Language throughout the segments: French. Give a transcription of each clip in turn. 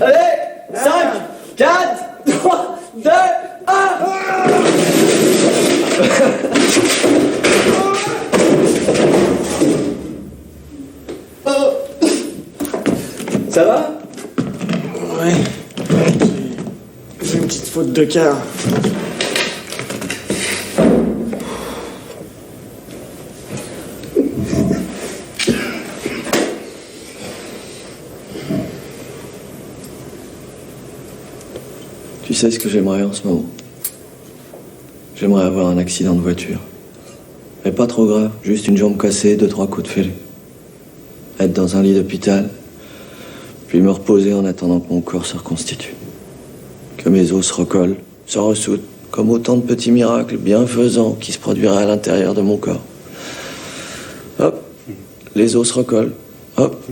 Allez, 5, 4, 3, 2, 1. Ça va? Ouais. J'ai une petite faute de quart. Tu sais ce que j'aimerais en ce moment? J'aimerais avoir un accident de voiture. Mais pas trop grave, juste une jambe cassée, 2-3 coups de fil. Être dans un lit d'hôpital, puis me reposer en attendant que mon corps se reconstitue. Que mes os se recollent, se ressoutent, comme autant de petits miracles bienfaisants qui se produiraient à l'intérieur de mon corps. Hop, les os se recollent, hop,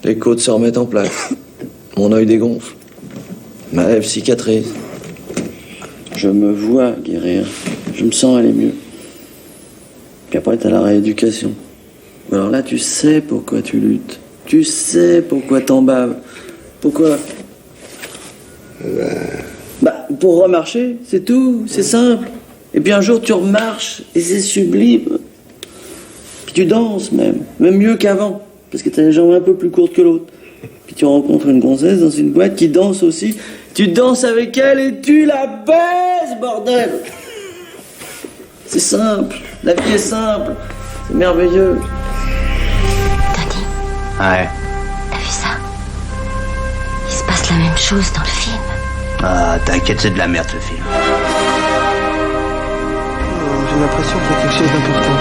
les côtes se remettent en place, mon œil dégonfle, ma lèvre cicatrise. Je me vois guérir, je me sens aller mieux. Puis après, t'as la rééducation. Alors là, tu sais pourquoi tu luttes. Tu sais pourquoi t'en baves. Pourquoi? Bah, pour remarcher, c'est tout, c'est simple. Et puis un jour, tu remarches, et c'est sublime. Puis tu danses même mieux qu'avant, parce que t'as les jambes un peu plus courtes que l'autre. Puis tu rencontres une gonzesse dans une boîte qui danse aussi. Tu danses avec elle et tu la baises, bordel! C'est simple, la vie est simple, c'est merveilleux. Tony. Ouais. T'as vu ça? Il se passe la même chose dans le film. Ah, t'inquiète, c'est de la merde ce film. J'ai l'impression qu'il y a quelque chose d'important.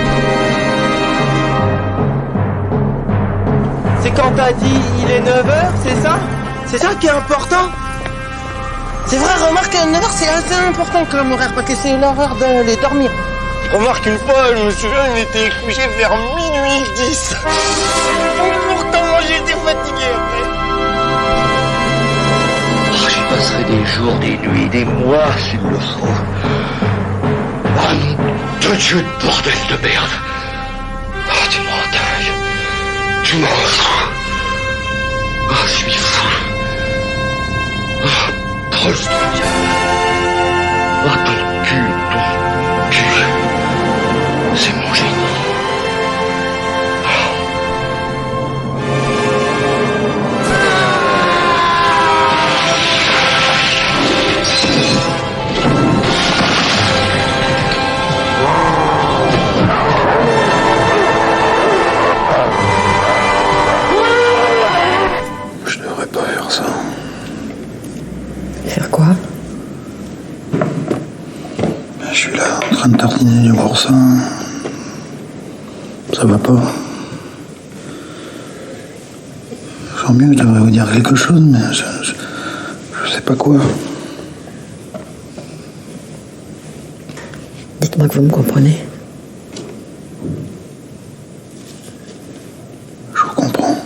C'est quand t'as dit il est 9h, c'est ça? C'est ça qui est important? C'est vrai, remarque, 9h c'est assez important comme horaire, parce que c'est l'heure d'aller dormir. Remarque, une fois, je me souviens, il était couché vers minuit 10. Pourtant, moi j'étais fatigué après. Oh, j'y passerai des jours, des nuits, des mois s'il le faut. Ah non, de Dieu de bordel de merde. Ah, tu m'en dingue. Tu m'en fous. Ah, je suis fou. Ah, proche de Dieu. Ah, ton cul. C'est mon génie. Je devrais pas faire ça. Faire quoi? Je suis là, en train de tartiner du boursin. Ça va pas. Je sens bien que je devrais vous dire quelque chose, mais je sais pas quoi. Dites-moi que vous me comprenez. Je vous comprends.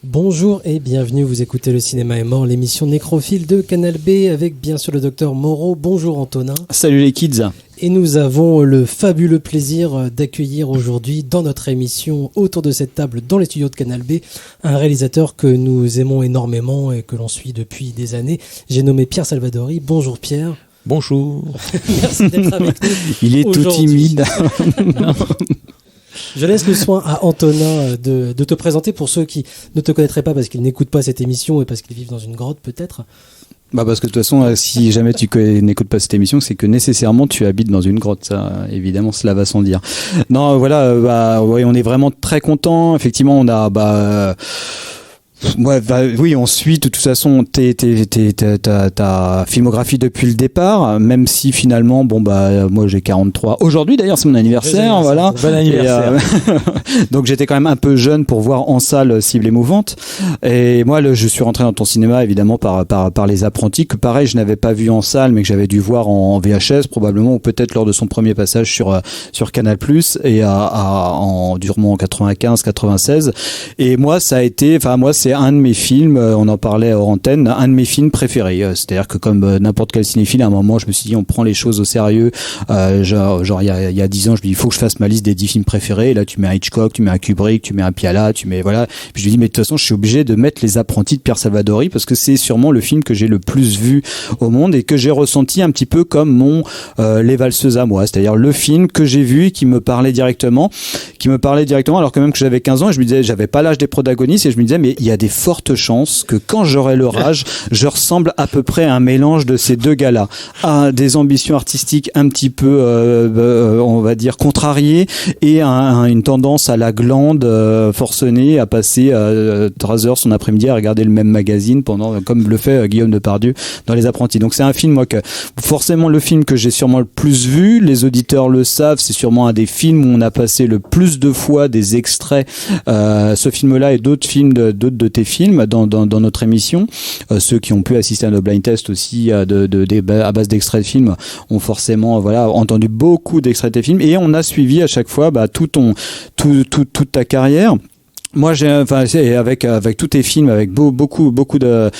Bonjour et bienvenue, vous écoutez Le Cinéma est mort, l'émission nécrophile de Canal B avec bien sûr le docteur Moreau. Bonjour Antonin. Salut les kids. Et nous avons le fabuleux plaisir d'accueillir aujourd'hui dans notre émission autour de cette table dans les studios de Canal B un réalisateur que nous aimons énormément et que l'on suit depuis des années. J'ai nommé Pierre Salvadori. Bonjour Pierre. Bonjour. Merci d'être avec nous. Il est tout timide. Je laisse le soin à Antonin de te présenter pour ceux qui ne te connaîtraient pas parce qu'ils n'écoutent pas cette émission et parce qu'ils vivent dans une grotte peut-être. Bah parce que de toute façon, si jamais tu n'écoutes pas cette émission, c'est que nécessairement tu habites dans une grotte. Ça, évidemment, cela va sans dire. Non, voilà, ouais, on est vraiment très content. Effectivement, on a ouais, oui, on suit de toute façon ta filmographie depuis le départ, même si finalement, moi j'ai 43. Aujourd'hui d'ailleurs, c'est mon anniversaire, voilà. Bon anniversaire. Donc j'étais quand même un peu jeune pour voir en salle Cible émouvante. Et moi, je suis rentré dans ton cinéma évidemment par Les Apprentis, que pareil, je n'avais pas vu en salle, mais que j'avais dû voir en VHS probablement, ou peut-être lors de son premier passage sur Canal+, et durement en 95-96. Et moi, c'est un de mes films, on en parlait hors antenne, un de mes films préférés. C'est-à-dire que comme n'importe quel cinéphile, à un moment, je me suis dit, on prend les choses au sérieux. Genre il y a 10 ans, je me dis, il faut que je fasse ma liste des 10 films préférés. Et là, tu mets un Hitchcock, tu mets un Kubrick, tu mets un Piala, tu mets, voilà. Puis je me dis, mais de toute façon, je suis obligé de mettre Les Apprentis de Pierre Salvadori parce que c'est sûrement le film que j'ai le plus vu au monde et que j'ai ressenti un petit peu comme mon Les Valseuses à moi. C'est-à-dire le film que j'ai vu et qui me parlait directement alors que même que j'avais 15 ans et je me disais, j'avais pas l'âge des protagonistes et je me disais, mais il y a des fortes chances que quand j'aurai leur âge, je ressemble à peu près à un mélange de ces deux gars-là, à des ambitions artistiques un petit peu, on va dire, contrariées et une tendance à la glande forcenée à passer 3 heures son après-midi à regarder le même magazine comme le fait Guillaume Depardieu dans Les Apprentis. Donc c'est un film, moi, forcément le film que j'ai sûrement le plus vu, les auditeurs le savent, c'est sûrement un des films où on a passé le plus de fois des extraits, ce film-là et d'autres films d'autres de tes films dans notre émission. Ceux qui ont pu assister à nos blind tests aussi à base d'extraits de films ont forcément entendu beaucoup d'extraits de tes films et on a suivi à chaque fois toute ta carrière. Moi, avec tous tes films, avec beaucoup de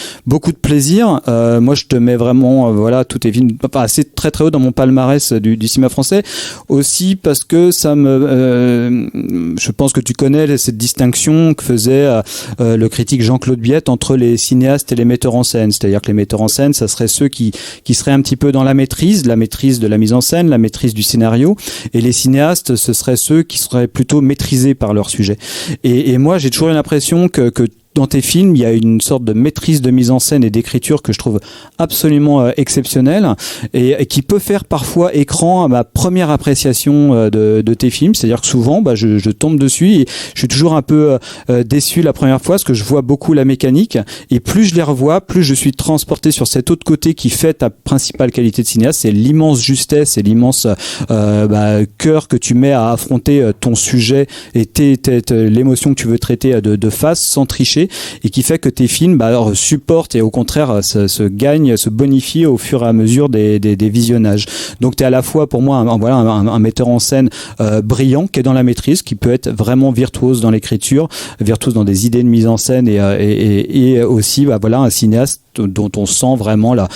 plaisir. Moi, je te mets vraiment, tous tes films, assez très très haut dans mon palmarès du cinéma français. Aussi parce que je pense que tu connais cette distinction que faisait le critique Jean-Claude Biette entre les cinéastes et les metteurs en scène. C'est-à-dire que les metteurs en scène, ça serait ceux qui seraient un petit peu dans la maîtrise de la mise en scène, la maîtrise du scénario, et les cinéastes, ce seraient ceux qui seraient plutôt maîtrisés par leur sujet. Et moi, j'ai toujours eu l'impression que dans tes films, il y a une sorte de maîtrise de mise en scène et d'écriture que je trouve absolument exceptionnelle et qui peut faire parfois écran à ma première appréciation de tes films. C'est-à-dire que souvent, je tombe dessus et je suis toujours un peu déçu la première fois parce que je vois beaucoup la mécanique et plus je les revois, plus je suis transporté sur cet autre côté qui fait ta principale qualité de cinéaste, c'est l'immense justesse et l'immense cœur que tu mets à affronter ton sujet et l'émotion que tu veux traiter de face sans tricher. Et qui fait que tes films supportent et au contraire se bonifient au fur et à mesure des visionnages. Donc tu es à la fois pour moi un metteur en scène brillant qui est dans la maîtrise, qui peut être vraiment virtuose dans l'écriture, virtuose dans des idées de mise en scène et aussi un cinéaste dont on sent vraiment la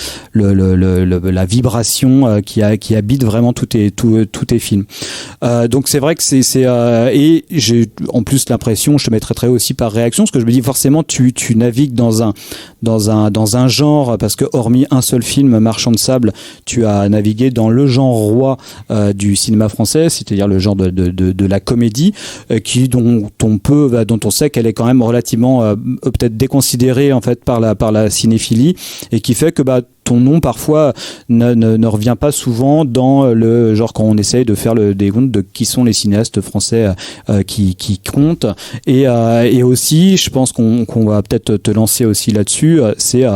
vibration qui habite vraiment tous tes films. Donc c'est vrai que et j'ai en plus l'impression, je te mettrai très haut aussi par réaction, parce que je me dis forcément tu navigues dans un genre, parce que hormis un seul film, Marchand de sable, tu as navigué dans le genre roi du cinéma français, c'est-à-dire le genre de la comédie, dont on sait qu'elle est quand même relativement peut-être déconsidérée en fait par la cinéphilie, et qui fait que ton nom parfois ne revient pas souvent dans le genre quand on essaye de faire des comptes de qui sont les cinéastes français qui comptent et aussi je pense qu'on va peut-être te lancer aussi là-dessus, c'est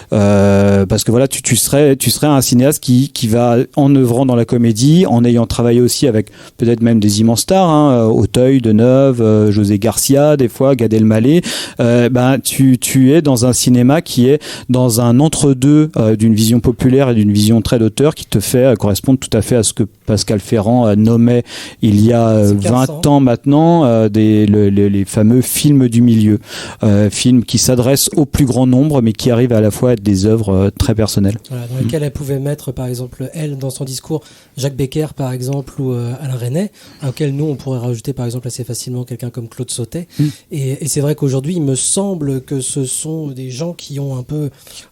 parce que tu serais un cinéaste qui va en œuvrant dans la comédie, en ayant travaillé aussi avec peut-être même des immenses stars, Auteuil, Deneuve, José Garcia, des fois Gad Elmaleh, tu es dans un cinéma qui est dans un entre-deux d'une vision populaire et d'une vision très d'auteur qui te fait correspondre tout à fait à ce que Pascal Ferrand nommait il y a 20 ans maintenant les fameux films du milieu, films qui s'adressent au plus grand nombre mais qui arrivent à la fois à être des œuvres très personnelles. Voilà, dans lesquelles elle pouvait mettre par exemple elle dans son discours Jacques Becker par exemple ou Alain Resnais, auquel nous on pourrait rajouter par exemple assez facilement quelqu'un comme Claude Sautet. Et c'est vrai qu'aujourd'hui il me semble que ce sont des gens qui ont un peu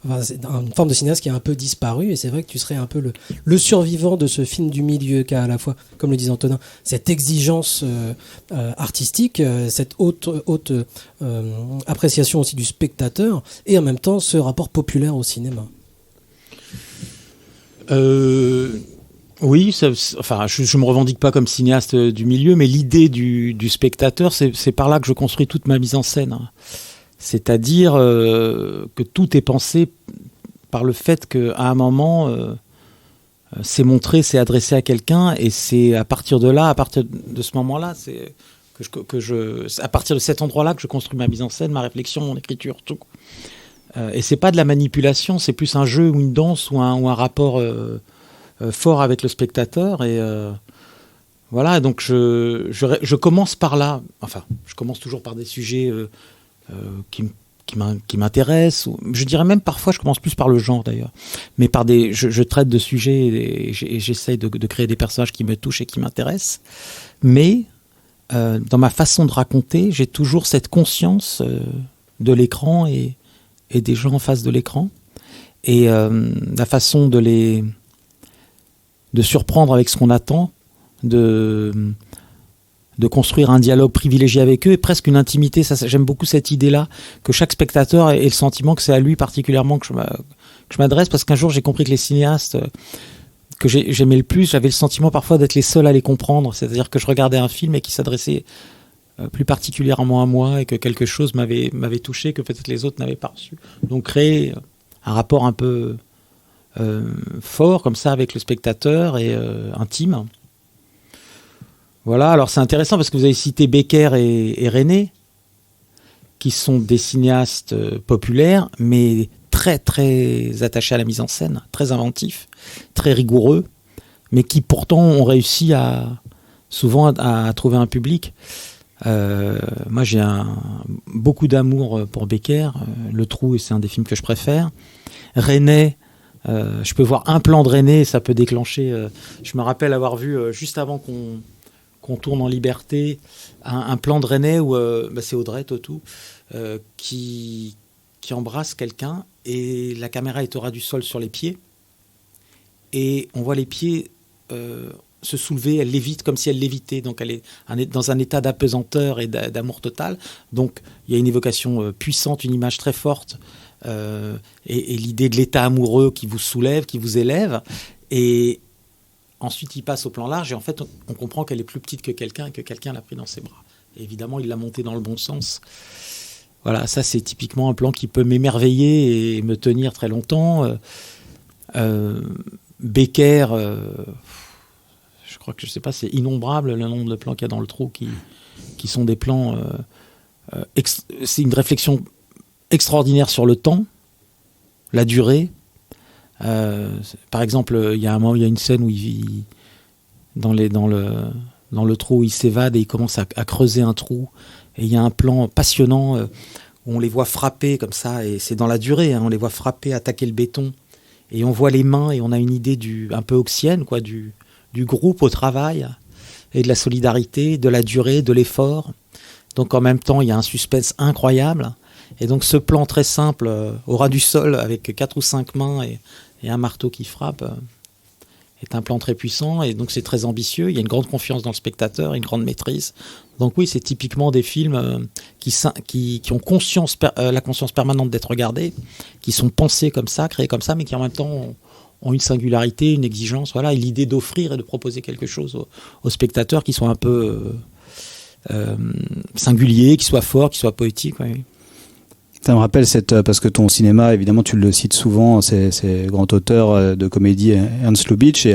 une forme de cinéaste qui a un peu disparu, et c'est vrai que tu serais un peu le survivant de ce film du milieu qui a à la fois, comme le disait Antonin, cette exigence artistique, cette haute appréciation aussi du spectateur, et en même temps ce rapport populaire au cinéma. Oui, je me revendique pas comme cinéaste du milieu, mais l'idée du spectateur, c'est par là que je construis toute ma mise en scène. C'est-à-dire que tout est pensé par le fait qu'à un moment, c'est montré, c'est adressé à quelqu'un, et c'est à partir de là, à partir de ce moment-là, c'est à partir de cet endroit-là que je construis ma mise en scène, ma réflexion, mon écriture, tout. Et c'est pas de la manipulation, c'est plus un jeu ou une danse ou un rapport fort avec le spectateur. Et voilà, donc je commence par là. Enfin, je commence toujours par des sujets qui m'intéressent. Je dirais même parfois, je commence plus par le genre d'ailleurs, mais par je traite de sujets et j'essaye de créer des personnages qui me touchent et qui m'intéressent. Mais dans ma façon de raconter, j'ai toujours cette conscience de l'écran et des gens en face de l'écran, et la façon de surprendre avec ce qu'on attend, de construire un dialogue privilégié avec eux et presque une intimité. J'aime beaucoup cette idée-là, que chaque spectateur ait le sentiment que c'est à lui particulièrement que je m'adresse, parce qu'un jour j'ai compris que les cinéastes que j'aimais le plus, j'avais le sentiment parfois d'être les seuls à les comprendre, c'est-à-dire que je regardais un film et qui s'adressait plus particulièrement à moi et que quelque chose m'avait touché que peut-être les autres n'avaient pas reçu. Donc créer un rapport un peu fort comme ça avec le spectateur et intime. Voilà, alors c'est intéressant parce que vous avez cité Becker et René, qui sont des cinéastes populaires, mais très très attachés à la mise en scène, très inventifs, très rigoureux, mais qui pourtant ont réussi souvent à trouver un public. Moi j'ai beaucoup d'amour pour Becker, Le Trou, c'est un des films que je préfère. René, je peux voir un plan de René et ça peut déclencher. Je me rappelle avoir vu juste avant qu'on tourne en liberté un plan de René où c'est Audrey Tautou qui embrasse quelqu'un et la caméra est au ras du sol sur les pieds et on voit les pieds se soulever, elle lévite comme si elle lévitait, donc elle est dans un état d'apesanteur et d'amour total. Donc il y a une évocation puissante, une image très forte et l'idée de l'état amoureux qui vous soulève, qui vous élève, et ensuite il passe au plan large et en fait on comprend qu'elle est plus petite que quelqu'un et que quelqu'un l'a pris dans ses bras. Et évidemment il l'a montée dans le bon sens. Voilà, ça c'est typiquement un plan qui peut m'émerveiller et me tenir très longtemps. Becker, je crois que je sais pas, c'est innombrable le nombre de plans qu'il y a dans Le Trou qui sont des plans. C'est une réflexion extraordinaire sur le temps, la durée. Par exemple, il y a une scène où dans le trou, il s'évade et il commence à creuser un trou. Et il y a un plan passionnant où on les voit frapper comme ça, et c'est dans la durée, hein, on les voit frapper, attaquer le béton, et on voit les mains, et on a une idée un peu auxienne, quoi, du groupe au travail, et de la solidarité, de la durée, de l'effort. Donc en même temps, il y a un suspense incroyable. Et donc ce plan très simple, au ras du sol, avec 4 ou 5 mains et un marteau qui frappe, est un plan très puissant, et donc c'est très ambitieux. Il y a une grande confiance dans le spectateur, une grande maîtrise. Donc oui, c'est typiquement des films qui ont la conscience permanente d'être regardés, qui sont pensés comme ça, créés comme ça, mais qui en même temps ont une singularité, une exigence, voilà, et l'idée d'offrir et de proposer quelque chose aux spectateurs qui soit un peu singulier, qui soit fort, qui soit poétique. Oui. Ça me rappelle parce que ton cinéma, évidemment, tu le cites souvent, c'est grand auteur de comédie Ernst Lubitsch,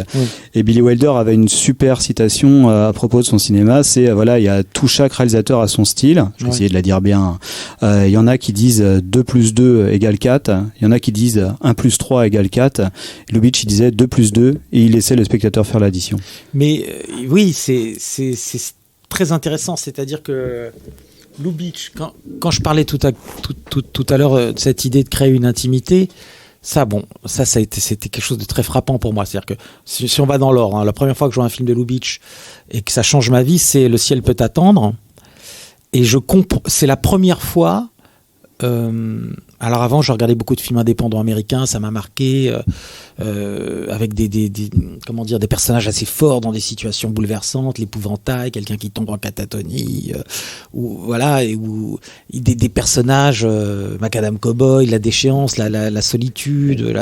et Billy Wilder avait une super citation à propos de son cinéma, c'est voilà, il y a chaque réalisateur a son style, je vais essayer de la dire bien, il y en a qui disent 2 plus 2 égale 4, il y en a qui disent 1 plus 3 égale 4, Lubitsch il disait 2 plus 2 et il laissait le spectateur faire l'addition. Mais oui, c'est très intéressant, c'est-à-dire que Lubitsch, quand je parlais tout à l'heure de cette idée de créer une intimité, c'était quelque chose de très frappant pour moi. C'est-à-dire que si on va dans l'ordre, hein, la première fois que je vois un film de Lubitsch et que ça change ma vie, c'est Le ciel peut attendre. Et c'est la première fois. Alors avant, je regardais beaucoup de films indépendants américains, ça m'a marqué, avec des personnages assez forts dans des situations bouleversantes, l'épouvantail, quelqu'un qui tombe en catatonie, ou des personnages, Macadam Cowboy, la déchéance, la solitude,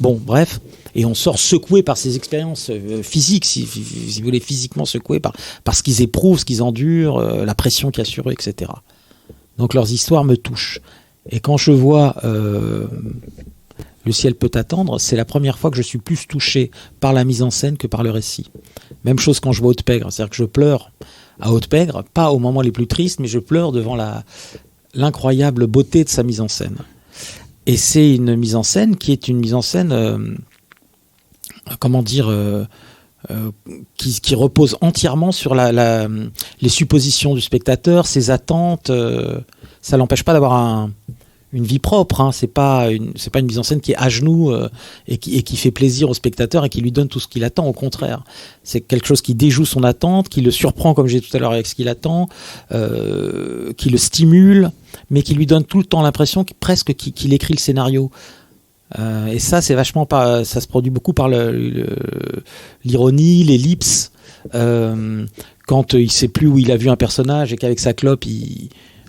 bon, bref. Et on sort secoué par ces expériences physiques, si vous voulez, physiquement secoué par ce qu'ils éprouvent, ce qu'ils endurent, la pression qu'il y a sur eux, etc. Donc leurs histoires me touchent. Et quand je vois Le ciel peut attendre, c'est la première fois que je suis plus touché par la mise en scène que par le récit. Même chose quand je vois Haute-Pègre, c'est-à-dire que je pleure à Haute-Pègre, pas au moment les plus tristes, mais je pleure devant l'incroyable beauté de sa mise en scène. Et c'est une mise en scène qui est une mise en scène, qui repose entièrement sur les suppositions du spectateur, ses attentes. Ça l'empêche pas d'avoir une vie propre, hein. C'est pas une mise en scène qui est à genoux et qui fait plaisir au spectateur et qui lui donne tout ce qu'il attend. Au contraire, c'est quelque chose qui déjoue son attente, qui le surprend comme j'ai dit tout à l'heure avec ce qu'il attend, qui le stimule, mais qui lui donne tout le temps l'impression qu'il écrit le scénario. Et ça, c'est vachement pas. Ça se produit beaucoup par l'ironie, l'ellipse. Quand il sait plus où il a vu un personnage et qu'avec sa clope,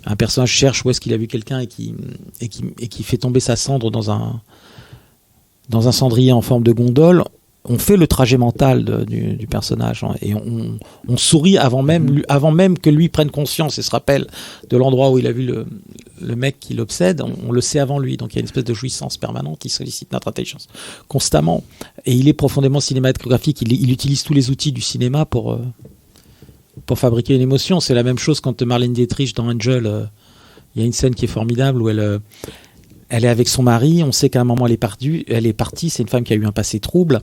un personnage cherche où est-ce qu'il a vu quelqu'un et qui fait tomber sa cendre dans un cendrier en forme de gondole, on fait le trajet mental du personnage, hein, et on sourit avant même que lui prenne conscience et se rappelle de l'endroit où il a vu le mec qui l'obsède. On le sait avant lui, donc il y a une espèce de jouissance permanente. Il sollicite notre intelligence constamment, et il est profondément cinématographique. Il utilise tous les outils du cinéma pour fabriquer une émotion. C'est la même chose quand Marlène Dietrich dans Angel, il y a une scène qui est formidable où elle est avec son mari, on sait qu'à un moment elle est partie, c'est une femme qui a eu un passé trouble,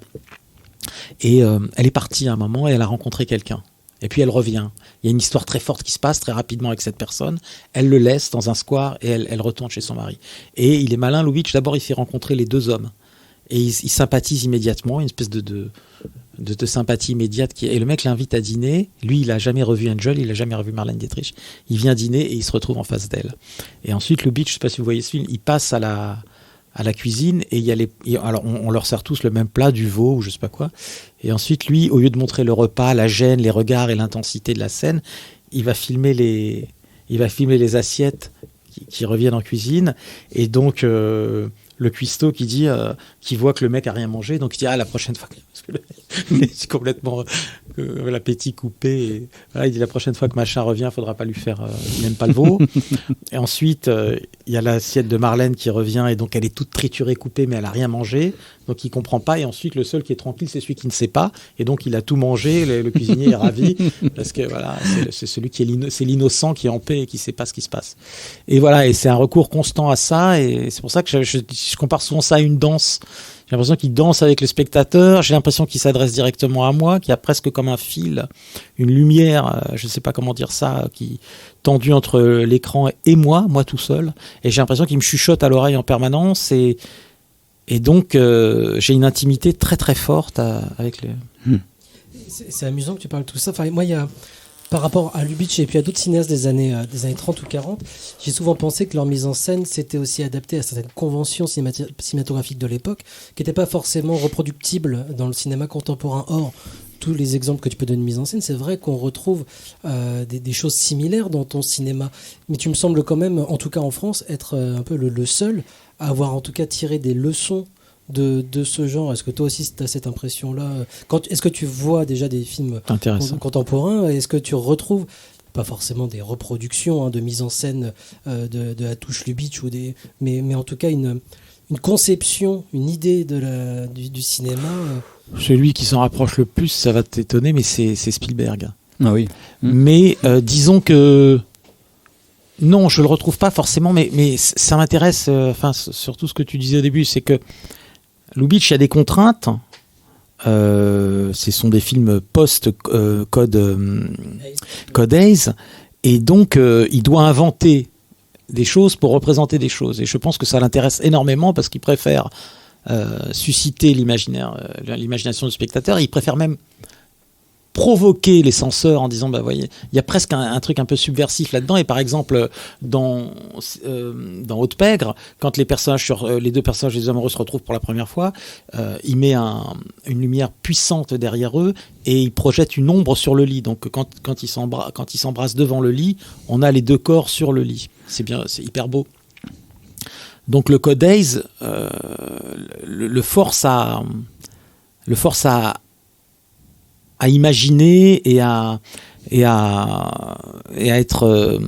et elle est partie à un moment et elle a rencontré quelqu'un. Et puis elle revient. Il y a une histoire très forte qui se passe très rapidement avec cette personne. Elle le laisse dans un square et elle retourne chez son mari. Et il est malin, Lubitsch, d'abord il fait rencontrer les deux hommes. Et il sympathise immédiatement, une espèce de sympathie immédiate. Et le mec l'invite à dîner. Lui, il n'a jamais revu Angel, il n'a jamais revu Marlène Dietrich. Il vient dîner et il se retrouve en face d'elle. Et ensuite, Lubitsch, je ne sais pas si vous voyez ce film, il passe à la cuisine et alors on leur sert tous le même plat, du veau ou je ne sais pas quoi. Et ensuite, lui, au lieu de montrer le repas, la gêne, les regards et l'intensité de la scène, il va filmer les assiettes qui reviennent en cuisine. Et donc... le cuistot qui voit que le mec a rien mangé, donc il dit la prochaine fois, parce que c'est complètement l'appétit coupé. Et, voilà, il dit la prochaine fois que machin revient, il faudra pas lui faire, il n'aime pas le veau. Et ensuite, il y a l'assiette de Marlène qui revient et donc elle est toute triturée, coupée, mais elle a rien mangé, donc il comprend pas. Et ensuite, le seul qui est tranquille, c'est celui qui ne sait pas, et donc il a tout mangé. Le cuisinier est ravi parce que voilà, c'est celui c'est l'innocent qui est en paix et qui sait pas ce qui se passe. Et voilà, et c'est un recours constant à ça, et c'est pour ça que je compare souvent ça à une danse. J'ai l'impression qu'il danse avec le spectateur, j'ai l'impression qu'il s'adresse directement à moi, qu'il y a presque comme un fil, une lumière, je ne sais pas comment dire ça, qui tendue entre l'écran et moi tout seul. Et j'ai l'impression qu'il me chuchote à l'oreille en permanence, et donc j'ai une intimité très très forte avec les... C'est amusant que tu parles de tout ça. Enfin, moi, il y a... Par rapport à Lubitsch et puis à d'autres cinéastes des années 30 ou 40, j'ai souvent pensé que leur mise en scène s'était aussi adaptée à certaines conventions cinématographiques de l'époque, qui n'étaient pas forcément reproductibles dans le cinéma contemporain. Or, tous les exemples que tu peux donner de mise en scène, c'est vrai qu'on retrouve des choses similaires dans ton cinéma. Mais tu me sembles quand même, en tout cas en France, être un peu le seul à avoir en tout cas tiré des leçons de ce genre. Est-ce que toi aussi tu as cette impression-là? Est-ce que tu vois déjà des films contemporains? Est-ce que tu retrouves, pas forcément des reproductions de mise en scène de la touche Lubitsch, mais en tout cas une conception, une idée du cinéma Celui qui s'en rapproche le plus, ça va t'étonner, mais c'est Spielberg. Ah oui. Mais disons que... Non, je le retrouve pas forcément, mais ça m'intéresse, surtout ce que tu disais au début, c'est que Lubitsch a des contraintes. Ce sont des films post-Code Hays, et donc il doit inventer des choses pour représenter des choses. Et je pense que ça l'intéresse énormément parce qu'il préfère susciter l'imagination du spectateur. Et il préfère même provoquer les censeurs en disant voyez, il y a presque un truc un peu subversif là-dedans. Et par exemple dans Haute Pègre, quand les deux personnages des amoureux se retrouvent pour la première fois, il met une lumière puissante derrière eux et il projette une ombre sur le lit. Donc quand ils s'embrassent devant le lit, on a les deux corps sur le lit. C'est hyper beau. Donc le Code Hays le force à imaginer et à être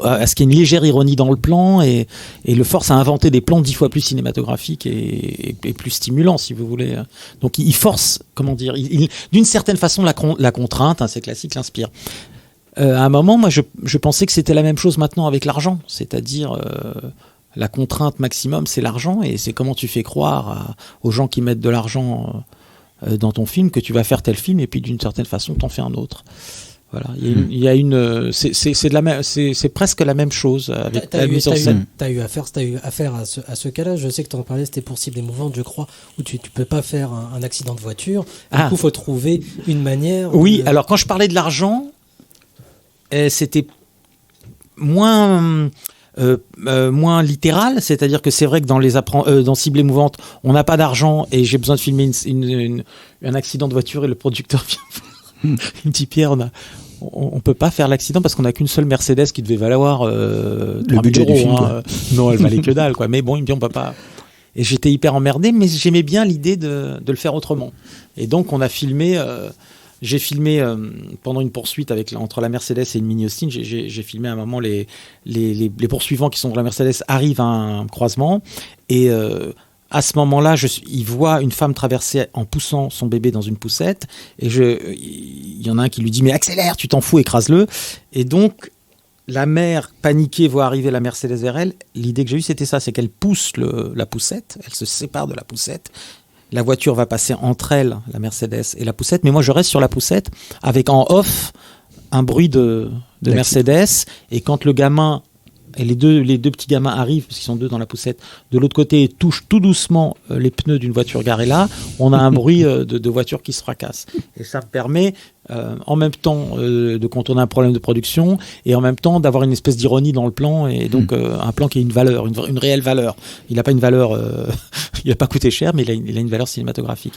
à ce qu'il y ait une légère ironie dans le plan, et le force à inventer des plans 10 fois plus cinématographiques et plus stimulants, si vous voulez. Donc il force, comment dire, d'une certaine façon la contrainte, c'est classique, l'inspire. À un moment, moi je pensais que c'était la même chose maintenant avec l'argent, c'est-à-dire la contrainte maximum, c'est l'argent, et c'est comment tu fais croire aux gens qui mettent de l'argent dans ton film que tu vas faire tel film, et puis d'une certaine façon t'en fais un autre. Voilà, il y a une, c'est de la même, c'est presque la même chose avec la mise en scène. T'as eu affaire à ce cas-là. Je sais que tu en parlais, c'était pour Cible émouvante, je crois, où tu peux pas faire un accident de voiture. Du coup, faut trouver une manière. Oui, alors quand je parlais de l'argent, c'était moins littéral, c'est-à-dire que c'est vrai que dans Cible émouvante, on n'a pas d'argent et j'ai besoin de filmer un accident de voiture et le producteur vient. Il me dit Pierre, on peut pas faire l'accident parce qu'on a qu'une seule Mercedes qui devait valoir le budget du film. Non, elle valait que dalle, quoi. Mais bon, il me dit on peut pas. Et j'étais hyper emmerdé, mais j'aimais bien l'idée de le faire autrement. Et donc on a filmé. J'ai filmé pendant une poursuite entre la Mercedes et une Mini Austin. J'ai filmé à un moment les poursuivants qui sont dans la Mercedes arrivent à un croisement et à ce moment-là, il voit une femme traverser en poussant son bébé dans une poussette et il y en a un qui lui dit mais accélère, tu t'en fous, écrase-le. Et donc la mère paniquée voit arriver la Mercedes vers elle. L'idée que j'ai eue c'était ça, c'est qu'elle pousse la poussette, elle se sépare de la poussette. La voiture va passer entre elle, la Mercedes et la poussette, mais moi je reste sur la poussette avec en off un bruit de Mercedes et quand le gamin et les deux petits gamins arrivent, parce qu'ils sont deux dans la poussette, de l'autre côté touchent tout doucement les pneus d'une voiture garée là, on a un bruit de voiture qui se fracasse. Et ça me permet en même temps de contourner un problème de production et en même temps d'avoir une espèce d'ironie dans le plan et donc un plan qui a une valeur, une réelle valeur. Il n'a pas une valeur, il n'a pas coûté cher, mais il a une valeur cinématographique.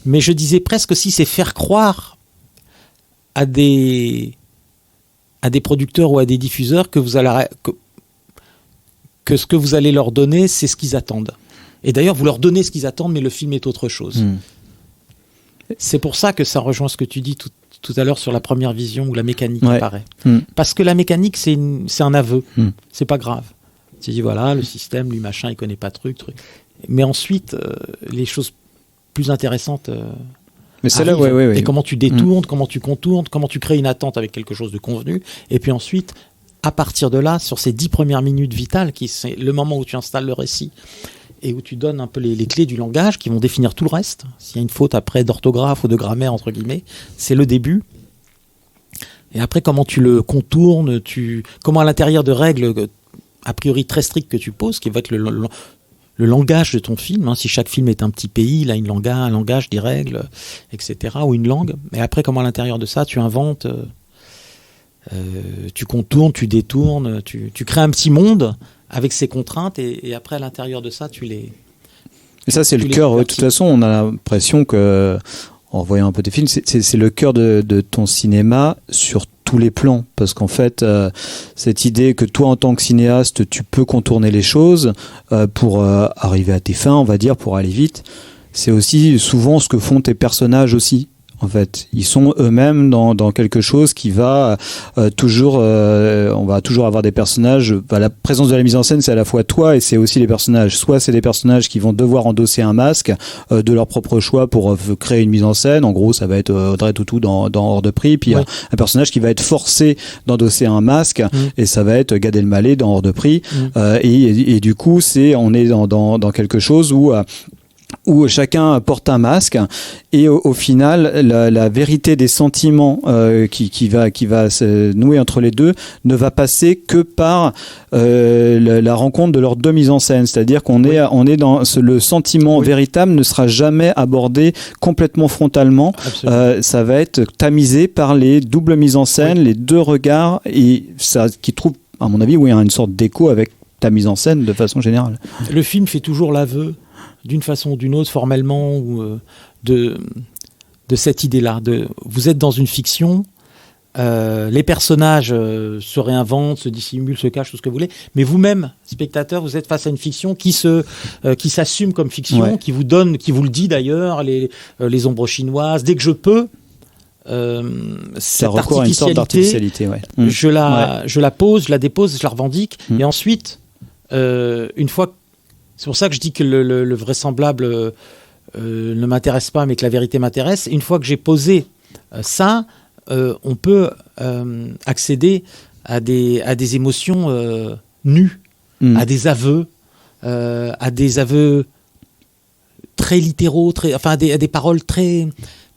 Mais je disais presque si c'est faire croire à des producteurs ou à des diffuseurs que que ce que vous allez leur donner, c'est ce qu'ils attendent. Et d'ailleurs, vous leur donnez ce qu'ils attendent, mais le film est autre chose. C'est pour ça que ça rejoint ce que tu dis tout à l'heure sur la première vision où la mécanique apparaît. Parce que la mécanique, c'est un aveu. C'est pas grave. Tu dis, voilà, le système, lui, machin, il connaît pas truc. Mais ensuite, les choses plus intéressantes... Mais c'est là, Et comment tu détournes, comment tu contournes, comment tu crées une attente avec quelque chose de convenu. Et puis ensuite... À partir de là, sur ces 10 premières minutes vitales, qui c'est le moment où tu installes le récit et où tu donnes un peu les clés du langage qui vont définir tout le reste. S'il y a une faute après d'orthographe ou de grammaire, entre guillemets, c'est le début. Et après, comment tu le contournes, comment à l'intérieur de règles a priori très strictes que tu poses, qui va être le langage de ton film. Si chaque film est un petit pays, il a un langage, des règles, etc. ou une langue. Et après, comment à l'intérieur de ça, tu inventes... tu contournes, tu détournes, tu crées un petit monde avec ses contraintes et après à l'intérieur de ça tu les... Et ça c'est le cœur, de toute façon on a l'impression que, en voyant un peu tes films, c'est le cœur de ton cinéma sur tous les plans, parce qu'en fait cette idée que toi en tant que cinéaste tu peux contourner les choses pour arriver à tes fins, on va dire, pour aller vite, c'est aussi souvent ce que font tes personnages aussi. En fait, ils sont eux-mêmes dans quelque chose qui va toujours, on va toujours avoir des personnages. La présence de la mise en scène, c'est à la fois toi et c'est aussi les personnages. Soit c'est des personnages qui vont devoir endosser un masque de leur propre choix pour créer une mise en scène. En gros, ça va être Audrey Tautou dans Hors de prix. Puis un personnage qui va être forcé d'endosser un masque et ça va être Gad Elmaleh dans Hors de prix. Et du coup, on est dans quelque chose où chacun porte un masque et au final la vérité des sentiments qui va se nouer entre les deux ne va passer que par la rencontre de leurs deux mises en scène, c'est-à-dire qu'on est dans le sentiment véritable ne sera jamais abordé complètement frontalement, ça va être tamisé par les doubles mises en scène, les deux regards, et ça qui trouve à mon avis une sorte d'écho avec ta mise en scène de façon générale. Le film fait toujours l'aveu d'une façon ou d'une autre, formellement, ou de cette idée-là. Vous êtes dans une fiction, les personnages se réinventent, se dissimulent, se cachent, tout ce que vous voulez, mais vous-même, spectateur, vous êtes face à une fiction qui s'assume comme fiction, qui vous donne, qui vous le dit d'ailleurs, les ombres chinoises. Dès que je peux, cette artificialité, je la pose, je la dépose, je la revendique, et ensuite, une fois... C'est pour ça que je dis que le vraisemblable ne m'intéresse pas, mais que la vérité m'intéresse. Une fois que j'ai posé ça, on peut accéder à des émotions nues, à des aveux très littéraux, à des paroles très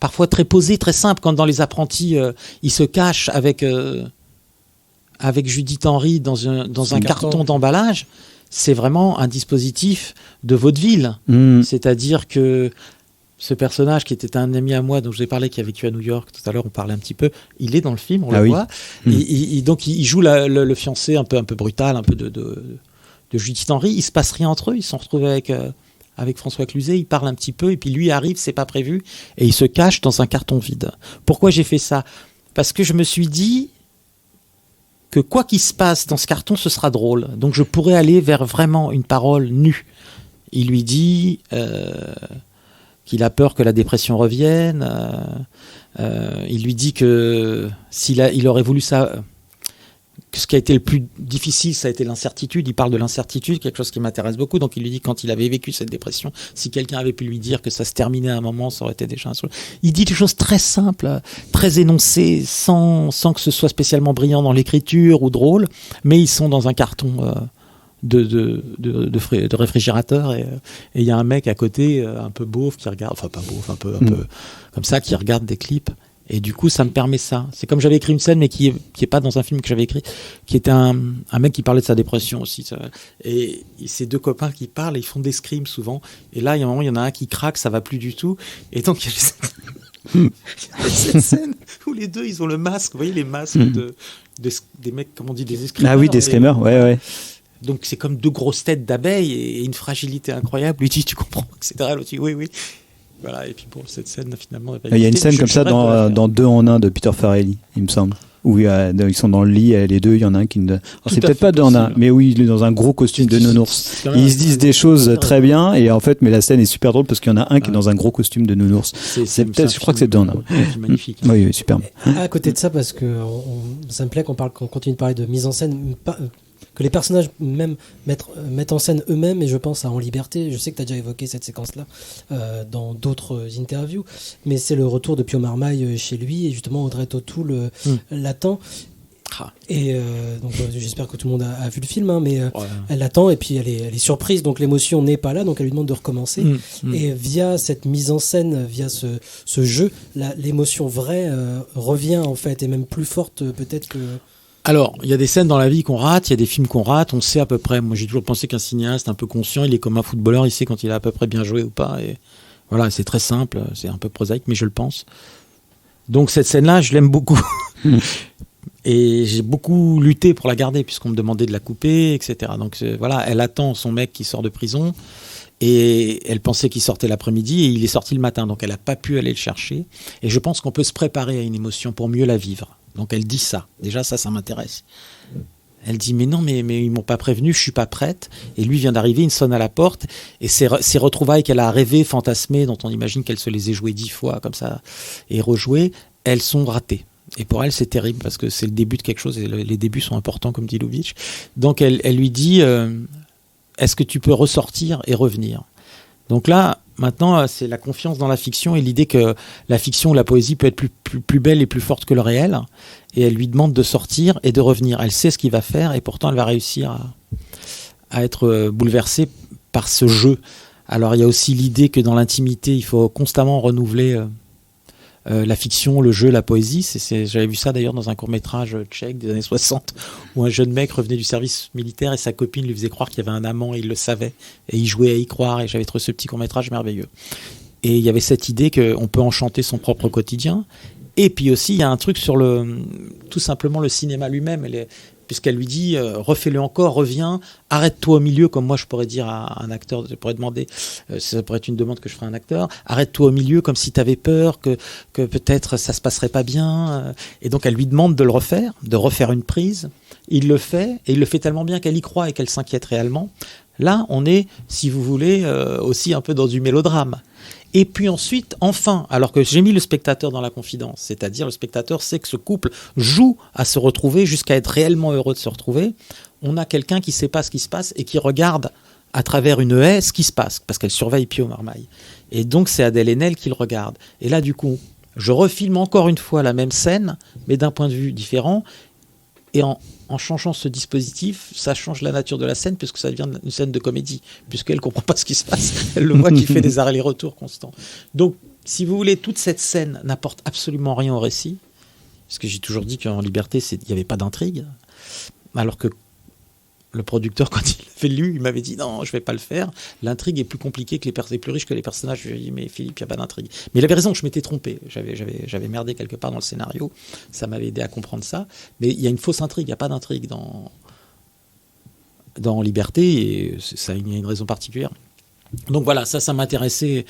parfois très posée, très simple, quand dans Les Apprentis, il se cache avec Judith Henry dans un carton d'emballage. C'est vraiment un dispositif de vaudeville. C'est-à-dire que ce personnage qui était un ami à moi dont je vous ai parlé, qui a vécu à New York, tout à l'heure on parlait un petit peu, il est dans le film, on le voit. Donc il joue le fiancé un peu brutal, un peu de Judith Henry. Il se passe rien entre eux, ils se sont retrouvés avec François Cluzet, ils parlent un petit peu, et puis lui arrive, c'est pas prévu, et il se cache dans un carton vide. Pourquoi j'ai fait ça ? Parce que je me suis dit que quoi qu'il se passe dans ce carton, ce sera drôle. Donc je pourrais aller vers vraiment une parole nue. Il lui dit qu'il a peur que la dépression revienne. Il lui dit que il aurait voulu ça. Que ce qui a été le plus difficile, ça a été l'incertitude. Il parle de l'incertitude, quelque chose qui m'intéresse beaucoup. Donc il lui dit, quand il avait vécu cette dépression, si quelqu'un avait pu lui dire que ça se terminait à un moment, ça aurait été déjà un soulagement. Il dit des choses très simples, très énoncées, sans que ce soit spécialement brillant dans l'écriture ou drôle, mais ils sont dans un carton de réfrigérateur, et il y a un mec à côté, un peu beauf, qui regarde, enfin pas beauf, un peu comme ça, qui regarde des clips. Et du coup, ça me permet ça. C'est comme j'avais écrit une scène, mais qui est pas dans un film que j'avais écrit, qui était un mec qui parlait de sa dépression aussi. Et ces deux copains qui parlent, ils font des scrims souvent. Et là, il y a un moment, il y en a un qui craque, ça va plus du tout. Et donc, il y a cette scène où les deux, ils ont le masque. Vous voyez les masques des mecs, comment on dit, des escrimeurs. Ah oui, des escrimeurs, ouais. Donc, c'est comme deux grosses têtes d'abeilles et une fragilité incroyable. Lui dit, tu comprends, etc. L'autre dit, oui. Voilà, et puis bon, cette scène, finalement... Il y a une scène comme ça dans 2 en 1 de Peter Farrelly, il me semble. Où ils sont dans le lit, les deux, il y en a un qui... Alors, c'est peut-être pas 2 en 1, mais oui, il est dans un gros costume de nounours. Ils se disent des choses très bien, et en fait, mais la scène est super drôle parce qu'il y en a un qui est dans un gros costume de nounours. C'est peut-être, je crois que c'est 2 en 1. C'est magnifique. Oui, superbe. À côté de ça, parce que ça me plaît qu'on continue de parler de mise en scène... que les personnages même mettent en scène eux-mêmes, et je pense à En Liberté, je sais que tu as déjà évoqué cette séquence-là dans d'autres interviews, mais c'est le retour de Pio Marmaille chez lui, et justement Audrey Tautou l'attend. Et donc j'espère que tout le monde a vu le film, mais elle l'attend, et puis elle est surprise, donc l'émotion n'est pas là, donc elle lui demande de recommencer. Et via cette mise en scène, via ce jeu, l'émotion vraie revient en fait, et même plus forte peut-être que... Alors, il y a des scènes dans la vie qu'on rate, il y a des films qu'on rate, on sait à peu près. Moi, j'ai toujours pensé qu'un cinéaste un peu conscient, il est comme un footballeur, il sait quand il a à peu près bien joué ou pas. Et voilà, c'est très simple, c'est un peu prosaïque, mais je le pense. Donc cette scène-là, je l'aime beaucoup. Et j'ai beaucoup lutté pour la garder, puisqu'on me demandait de la couper, etc. Donc voilà, elle attend son mec qui sort de prison, et elle pensait qu'il sortait l'après-midi, et il est sorti le matin, donc elle n'a pas pu aller le chercher. Et je pense qu'on peut se préparer à une émotion pour mieux la vivre. Donc elle dit ça. Déjà ça m'intéresse. Elle dit mais non, mais ils m'ont pas prévenu, je suis pas prête. Et lui vient d'arriver, il sonne à la porte, et ces retrouvailles qu'elle a rêvées, fantasmées, dont on imagine qu'elle se les ait jouées 10 fois comme ça et rejouées, elles sont ratées. Et pour elle c'est terrible parce que c'est le début de quelque chose, et les débuts sont importants, comme dit Lubitsch. Donc elle lui dit est-ce que tu peux ressortir et revenir? Donc là, maintenant, c'est la confiance dans la fiction et l'idée que la fiction ou la poésie peut être plus belle et plus forte que le réel. Et elle lui demande de sortir et de revenir. Elle sait ce qu'il va faire, et pourtant elle va réussir à être bouleversée par ce jeu. Alors il y a aussi l'idée que dans l'intimité, il faut constamment renouveler la fiction, le jeu, la poésie. J'avais vu ça d'ailleurs dans un court-métrage tchèque des années 60, où un jeune mec revenait du service militaire et sa copine lui faisait croire qu'il y avait un amant, et il le savait, et il jouait à y croire, et j'avais trouvé ce petit court-métrage merveilleux. Et il y avait cette idée qu'on peut enchanter son propre quotidien. Et puis aussi, il y a un truc sur tout simplement le cinéma lui-même. Puisqu'elle lui dit refais-le encore, reviens, arrête-toi au milieu, comme moi je pourrais dire à un acteur, je pourrais demander, ça pourrait être une demande que je ferais à un acteur, arrête-toi au milieu comme si tu avais peur que peut-être ça se passerait pas bien. Et donc elle lui demande de le refaire, de refaire une prise. Il le fait, et il le fait tellement bien qu'elle y croit et qu'elle s'inquiète réellement. Là, on est, si vous voulez, aussi un peu dans du mélodrame. Et puis ensuite, enfin, alors que j'ai mis le spectateur dans la confidence, c'est-à-dire le spectateur sait que ce couple joue à se retrouver jusqu'à être réellement heureux de se retrouver, on a quelqu'un qui ne sait pas ce qui se passe et qui regarde à travers une haie ce qui se passe, parce qu'elle surveille Pio Marmaille. Et donc c'est Adèle Haenel qui le regarde. Et là, du coup, je refilme encore une fois la même scène, mais d'un point de vue différent. Et en changeant ce dispositif, ça change la nature de la scène, puisque ça devient une scène de comédie, puisqu'elle ne comprend pas ce qui se passe. Elle le voit qui fait des allers-retours constants. Donc, Si vous voulez, toute cette scène n'apporte absolument rien au récit, parce que j'ai toujours dit qu'en Liberté, il n'y avait pas d'intrigue, alors que le producteur, quand il l'avait lu, il m'avait dit non, je vais pas le faire. L'intrigue est plus compliquée que est plus riche que les personnages. Je lui ai dit mais Philippe, il n'y a pas d'intrigue. Mais il avait raison, je m'étais trompé. J'avais merdé quelque part dans le scénario. Ça m'avait aidé à comprendre ça. Mais il y a une fausse intrigue. Il n'y a pas d'intrigue dans Liberté, et ça a une raison particulière. Donc voilà, ça m'intéressait.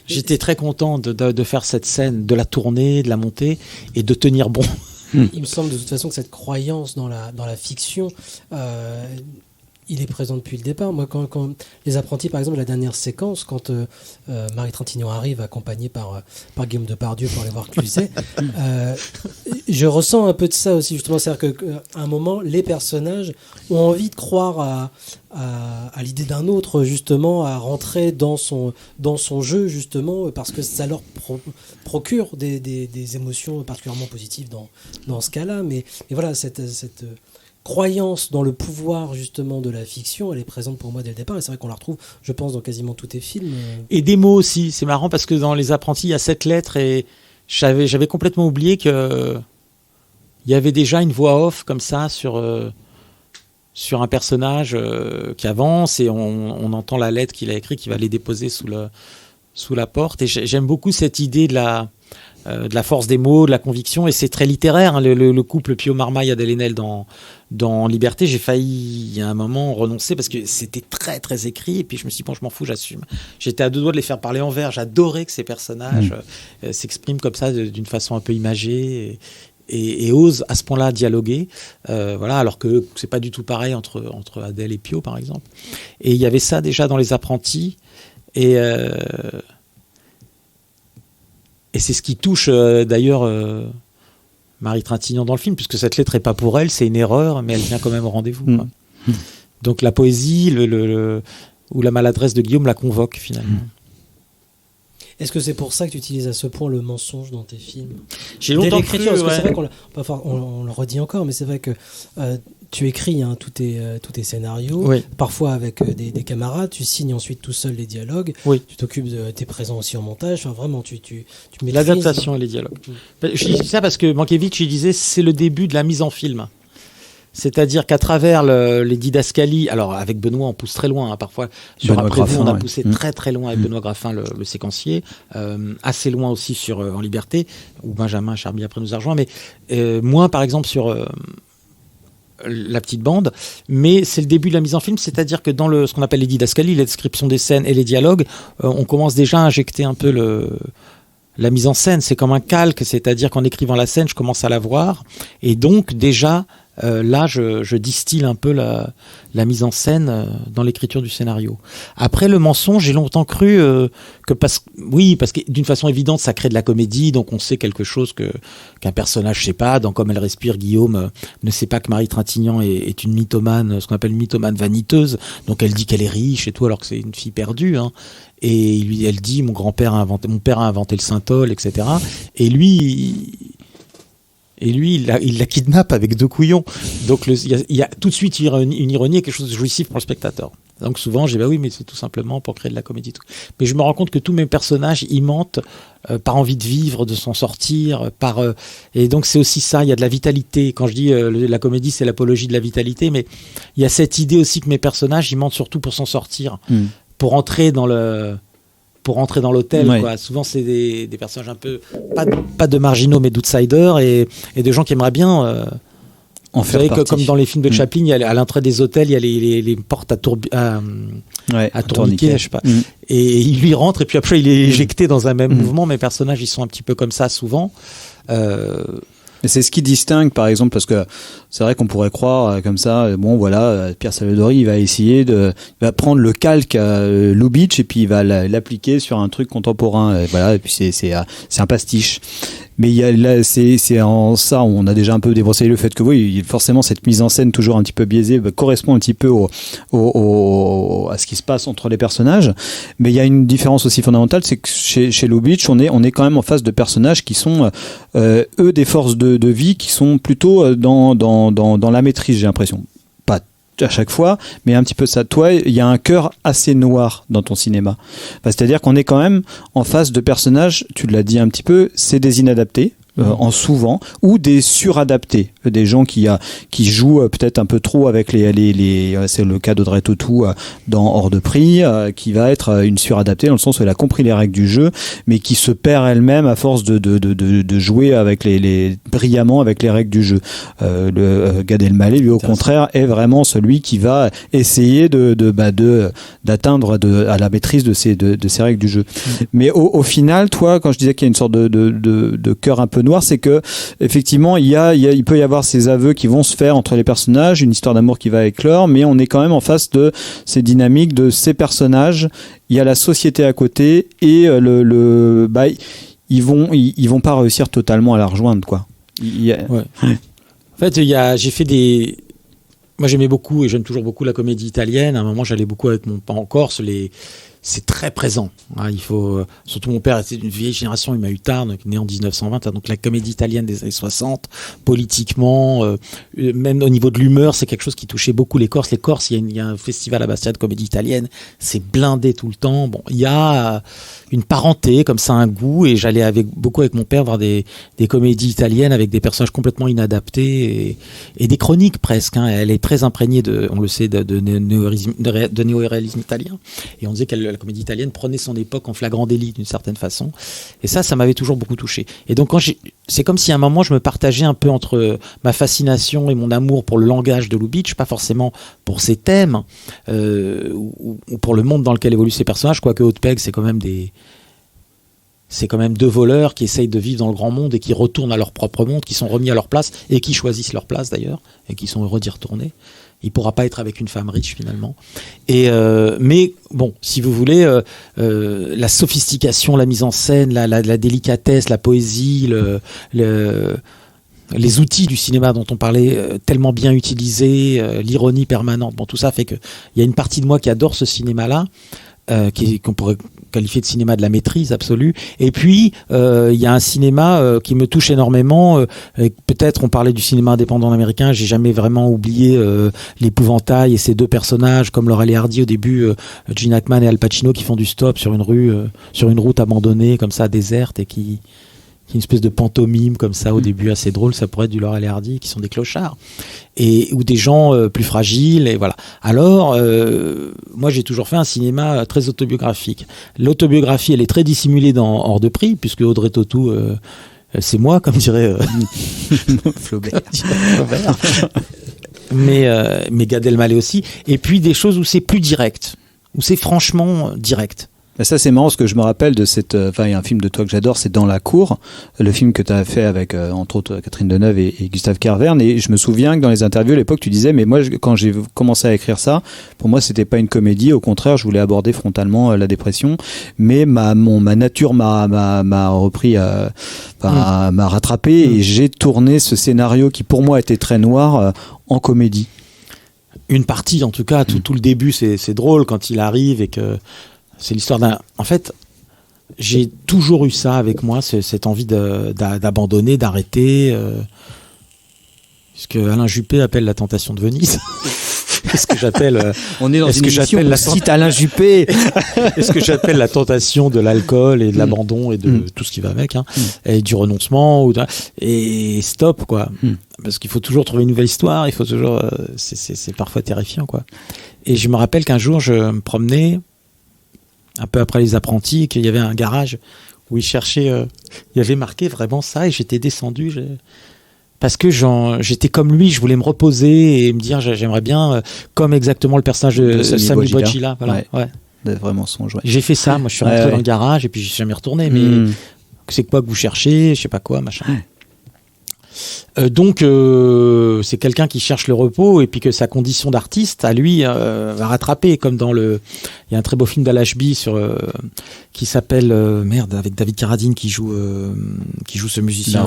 J'étais très content de faire cette scène, de la tourner, de la monter et de tenir bon. Il me semble de toute façon que cette croyance dans la fiction, il est présent depuis le départ. Moi, quand Les Apprentis, par exemple, la dernière séquence, quand Marie Trintignant arrive, accompagnée par Guillaume Depardieu pour aller voir Cluzet, je ressens un peu de ça aussi, justement. C'est-à-dire qu'à un moment, les personnages ont envie de croire à l'idée d'un autre, justement, à rentrer dans son jeu, justement, parce que ça leur procure des émotions particulièrement positives dans ce cas-là. Mais voilà, cette croyance dans le pouvoir, justement, de la fiction, elle est présente pour moi dès le départ, et c'est vrai qu'on la retrouve, je pense, dans quasiment tous tes films. Et des mots aussi, c'est marrant, parce que dans Les Apprentis, il y a 7 lettres, et j'avais complètement oublié qu'il y avait déjà une voix off, comme ça, sur un personnage qui avance, et on entend la lettre qu'il a écrite, qui va les déposer sous la porte, et j'aime beaucoup cette idée de la force des mots, de la conviction, et c'est très littéraire, hein, le couple Pio Marmaille, Adèle Haenel dans Liberté. J'ai failli, il y a un moment, renoncer parce que c'était très très écrit, et puis je me suis dit bon, je m'en fous, j'assume. J'étais à 2 doigts de les faire parler en vers. J'adorais que ces personnages s'expriment comme ça, d'une façon un peu imagée, et osent à ce point-là dialoguer, voilà, alors que c'est pas du tout pareil entre Adèle et Pio, par exemple. Et il y avait ça déjà dans Les Apprentis, et c'est ce qui touche d'ailleurs Marie Trintignant dans le film, puisque cette lettre n'est pas pour elle, c'est une erreur, mais elle vient quand même au rendez-vous. Quoi. Donc la poésie ou la maladresse de Guillaume la convoque finalement. Est-ce que c'est pour ça que tu utilises à ce point le mensonge dans tes films ? J'ai longtemps cru, parce que c'est vrai on le redit encore, mais c'est vrai que tu écris tous tes scénarios, parfois avec des camarades, tu signes ensuite tout seul les dialogues, tu t'occupes t'es présent aussi en montage, enfin vraiment tu maîtrises. L'adaptation et les dialogues. Je dis ça parce que Mankiewicz, il disait c'est le début de la mise en film. C'est-à-dire qu'à travers les didascalies, alors avec Benoît on pousse très loin, hein, parfois sur Benoît Après Graffin, vous on a poussé très très loin avec Benoît Graffin, le séquencier, assez loin aussi sur En Liberté, où Benjamin Charby après nous a rejoint, mais moins par exemple sur La Petite Bande, mais c'est le début de la mise en film, c'est-à-dire que dans ce qu'on appelle les didascalies, la description des scènes et les dialogues, on commence déjà à injecter un peu la mise en scène, c'est comme un calque, c'est-à-dire qu'en écrivant la scène, je commence à la voir, et donc déjà là, je distille un peu la mise en scène dans l'écriture du scénario. Après, le mensonge, j'ai longtemps cru parce que d'une façon évidente, ça crée de la comédie, donc on sait quelque chose qu'un personnage ne sait pas. Dans Comme elle respire, Guillaume ne sait pas que Marie Trintignant est une mythomane, ce qu'on appelle une mythomane vaniteuse, donc elle dit qu'elle est riche et tout, alors que c'est une fille perdue, hein. Et elle dit mon père a inventé le synthol, etc. Et lui, il la kidnappe avec 2 couillons. Donc il y a tout de suite une ironie et quelque chose de jouissif pour le spectateur. Donc souvent, j'ai oui, mais c'est tout simplement pour créer de la comédie. Tout. Mais je me rends compte que tous mes personnages, ils mentent par envie de vivre, de s'en sortir. Et donc c'est aussi ça, il y a de la vitalité. Quand je dis la comédie, c'est l'apologie de la vitalité, mais il y a cette idée aussi que mes personnages, ils mentent surtout pour s'en sortir. Pour entrer dans l'hôtel, quoi. Souvent c'est des personnages un peu pas de marginaux mais d'outsiders et de gens qui aimeraient bien en faire partie. Comme dans les films de Chaplin, il y a à l'entrée des hôtels, il y a les portes à tourniquet, je sais pas. Et il lui rentre et puis après il est éjecté dans un même mouvement. Mes personnages, ils sont un petit peu comme ça souvent. Mais c'est ce qui distingue, par exemple, parce que c'est vrai qu'on pourrait croire comme ça, bon voilà, Pierre Salvadori, il va prendre le calque Lubitsch et puis il va l'appliquer sur un truc contemporain, voilà, et puis c'est un pastiche. Mais c'est en ça, on a déjà un peu débrossé le fait que forcément cette mise en scène toujours un petit peu biaisée correspond un petit peu à ce qui se passe entre les personnages. Mais il y a une différence aussi fondamentale, c'est que chez Lubitsch, on est quand même en face de personnages qui sont eux des forces de vie qui sont plutôt dans la maîtrise, j'ai l'impression. Pas à chaque fois, mais un petit peu ça. Toi, il y a un cœur assez noir dans ton cinéma. C'est-à-dire qu'on est quand même en face de personnages, tu l'as dit un petit peu, c'est des inadaptés. En souvent, ou des suradaptés, des gens qui jouent peut-être un peu trop avec les c'est le cas d'Audrey Tautou dans Hors de prix, qui va être une suradaptée dans le sens où elle a compris les règles du jeu, mais qui se perd elle-même à force de jouer avec brillamment avec les règles du jeu. Gad Elmaleh, lui, au contraire, est vraiment celui qui va essayer d'atteindre à la maîtrise de ces règles du jeu. Mais au final, toi, quand je disais qu'il y a une sorte de cœur un peu noir, c'est que effectivement il peut y avoir ces aveux qui vont se faire entre les personnages, une histoire d'amour qui va éclore, mais on est quand même en face de ces dynamiques de ces personnages. Il y a la société à côté et ils vont pas réussir totalement à la rejoindre, quoi. Ouais. En fait, j'ai fait moi j'aimais beaucoup et j'aime toujours beaucoup la comédie italienne. À un moment j'allais beaucoup avec mon père en Corse. C'est très présent. Il faut, surtout mon père était d'une vieille génération, il m'a eu tard, donc né en 1920, donc la comédie italienne des années 60, politiquement, même au niveau de l'humeur, c'est quelque chose qui touchait beaucoup les Corses. Les Corses, il y a un festival à Bastia de comédie italienne, c'est blindé tout le temps. Bon, il y a une parenté, comme ça, un goût, et j'allais beaucoup avec mon père voir des comédies italiennes avec des personnages complètement inadaptés et des chroniques presque. Elle est très imprégnée on le sait, de néo-réalisme italien. Et on disait que la comédie italienne prenait son époque en flagrant délit d'une certaine façon. Et ça m'avait toujours beaucoup touché. Et donc c'est comme si à un moment je me partageais un peu entre ma fascination et mon amour pour le langage de Lubitsch, pas forcément pour ses thèmes ou pour le monde dans lequel évoluent ces personnages, quoique Haute-Peg, c'est quand même deux voleurs qui essayent de vivre dans le grand monde et qui retournent à leur propre monde, qui sont remis à leur place et qui choisissent leur place d'ailleurs et qui sont heureux d'y retourner. Il pourra pas être avec une femme riche finalement. Mais bon, si vous voulez, la sophistication, la mise en scène, la délicatesse, la poésie, les outils du cinéma dont on parlait, tellement bien utilisés, l'ironie permanente, bon, tout ça fait que il y a une partie de moi qui adore ce cinéma-là. Qu'on pourrait qualifier de cinéma de la maîtrise absolue. Et puis, il y a un cinéma qui me touche énormément. Peut-être, on parlait du cinéma indépendant américain, j'ai jamais vraiment oublié l'épouvantail et ces deux personnages, comme Laurel et Hardy au début, Gene Hackman et Al Pacino, qui font du stop sur une rue, sur une route abandonnée, comme ça, déserte, et qui une espèce de pantomime comme ça au début assez drôle. Ça pourrait être du Laurel et Hardy, qui sont des clochards, ou des gens plus fragiles, et voilà. Alors moi j'ai toujours fait un cinéma très autobiographique. L'autobiographie, elle est très dissimulée dans Hors de prix, puisque Audrey Tautou c'est moi, comme dirait Flaubert. mais Gad Elmaleh aussi. Et puis des choses où c'est plus direct, où c'est franchement direct. Ça, c'est marrant, parce que je me rappelle de il y a un film de toi que j'adore, c'est Dans la cour, le film que tu as fait avec, entre autres, Catherine Deneuve et Gustave Carverne. Et je me souviens que dans les interviews à l'époque, tu disais, mais moi, quand j'ai commencé à écrire ça, pour moi, c'était pas une comédie. Au contraire, je voulais aborder frontalement la dépression. Mais ma nature m'a repris, m'a rattrapé, et j'ai tourné ce scénario qui, pour moi, était très noir, en comédie. Une partie, en tout cas, tout le début, c'est drôle quand il arrive et que c'est l'histoire d'un... En fait, j'ai toujours eu ça avec moi, cette envie d'abandonner, d'arrêter. Ce que Alain Juppé appelle la tentation de Venise. Qu'est-ce que j'appelle... On est dans une émission où cite Alain Juppé. Est-ce que j'appelle la tentation de l'alcool et de l'abandon et de tout ce qui va avec, et du renoncement, et stop, quoi. Parce qu'il faut toujours trouver une nouvelle histoire, il faut toujours... c'est parfois terrifiant, quoi. Et je me rappelle qu'un jour, je me promenais un peu après Les Apprentis, qu'il y avait un garage où il cherchait, il y avait marqué vraiment ça, et j'étais descendu, parce que j'étais comme lui, je voulais me reposer et me dire, j'aimerais bien, comme exactement le personnage de Sami Boccia, voilà, ouais. Vraiment songe, ouais. J'ai fait ça, moi je suis rentré dans le garage et puis je suis jamais retourné, mais c'est quoi que vous cherchez, je sais pas quoi, machin. Donc c'est quelqu'un qui cherche le repos, et puis que sa condition d'artiste à lui va rattraper, comme dans il y a un très beau film d'Al-Ashby qui s'appelle avec David Carradine qui joue ce musicien,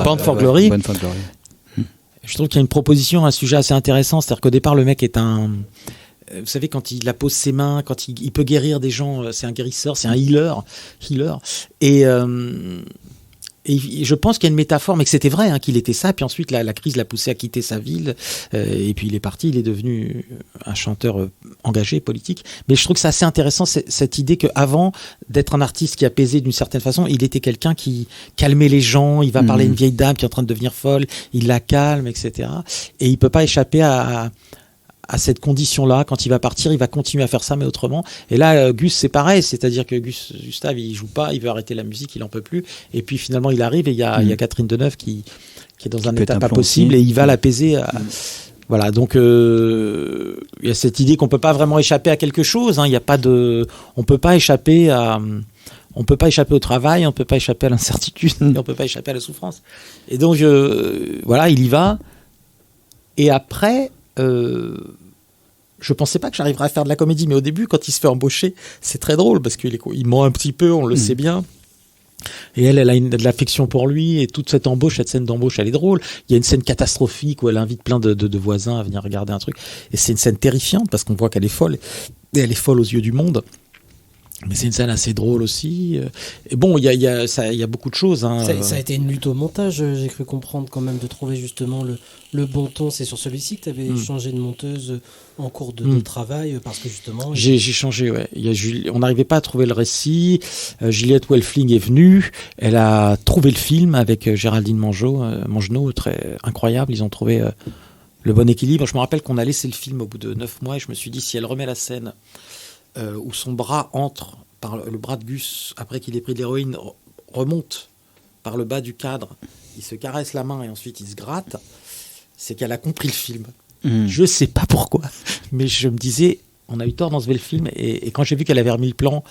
Bound for Glory. Je trouve qu'il y a une proposition, un sujet assez intéressant, c'est-à-dire qu'au départ le mec est vous savez, quand il appose ses mains, quand il peut guérir des gens, c'est un guérisseur, c'est un healer, Et je pense qu'il y a une métaphore, mais que c'était vrai, qu'il était ça. Puis ensuite, la crise l'a poussé à quitter sa ville. Et puis il est parti, il est devenu un chanteur engagé, politique. Mais je trouve que c'est assez intéressant, cette idée qu'avant d'être un artiste qui apaisait d'une certaine façon, il était quelqu'un qui calmait les gens. Il va parler à une vieille dame qui est en train de devenir folle. Il la calme, etc. Et il peut pas échapper à cette condition-là. Quand il va partir, il va continuer à faire ça, mais autrement. Et là, Gus, c'est pareil. C'est-à-dire que Gustave, il joue pas, il veut arrêter la musique, il en peut plus. Et puis finalement, il arrive et il y a Catherine Deneuve qui est dans un état pas possible et il va l'apaiser. Voilà, donc il y a cette idée qu'on peut pas vraiment échapper à quelque chose. Il y a pas de, on peut pas échapper au travail, on peut pas échapper à l'incertitude, on peut pas échapper à la souffrance. Et donc voilà, il y va. Et après. Je pensais pas que j'arriverais à faire de la comédie, mais au début, quand il se fait embaucher, c'est très drôle parce qu'il ment un petit peu, on le sait bien. Et elle a de l'affection pour lui, et toute cette scène d'embauche, elle est drôle. Il y a une scène catastrophique où elle invite plein de voisins à venir regarder un truc. Et c'est une scène terrifiante parce qu'on voit qu'elle est folle. Et elle est folle aux yeux du monde. Mais c'est une scène assez drôle aussi. Et bon, il y a beaucoup de choses. Ça a été une lutte au montage, j'ai cru comprendre quand même, de trouver justement le bon ton. C'est sur celui-ci que tu avais changé de monteuse en cours de travail, parce que justement... J'ai changé, ouais. On n'arrivait pas à trouver le récit. Juliette Welfling est venue. Elle a trouvé le film avec Géraldine Mangenot, très incroyable. Ils ont trouvé le bon équilibre. Je me rappelle qu'on a laissé le film au bout de 9 mois et je me suis dit, si elle remet la scène... où son bras entre par le bras de Gus après qu'il ait pris de l'héroïne, remonte par le bas du cadre, il se caresse la main et ensuite il se gratte, c'est qu'elle a compris le film. Je sais pas pourquoi, mais je me disais, on a eu tort d'enlever le film, et quand j'ai vu qu'elle avait remis le plan,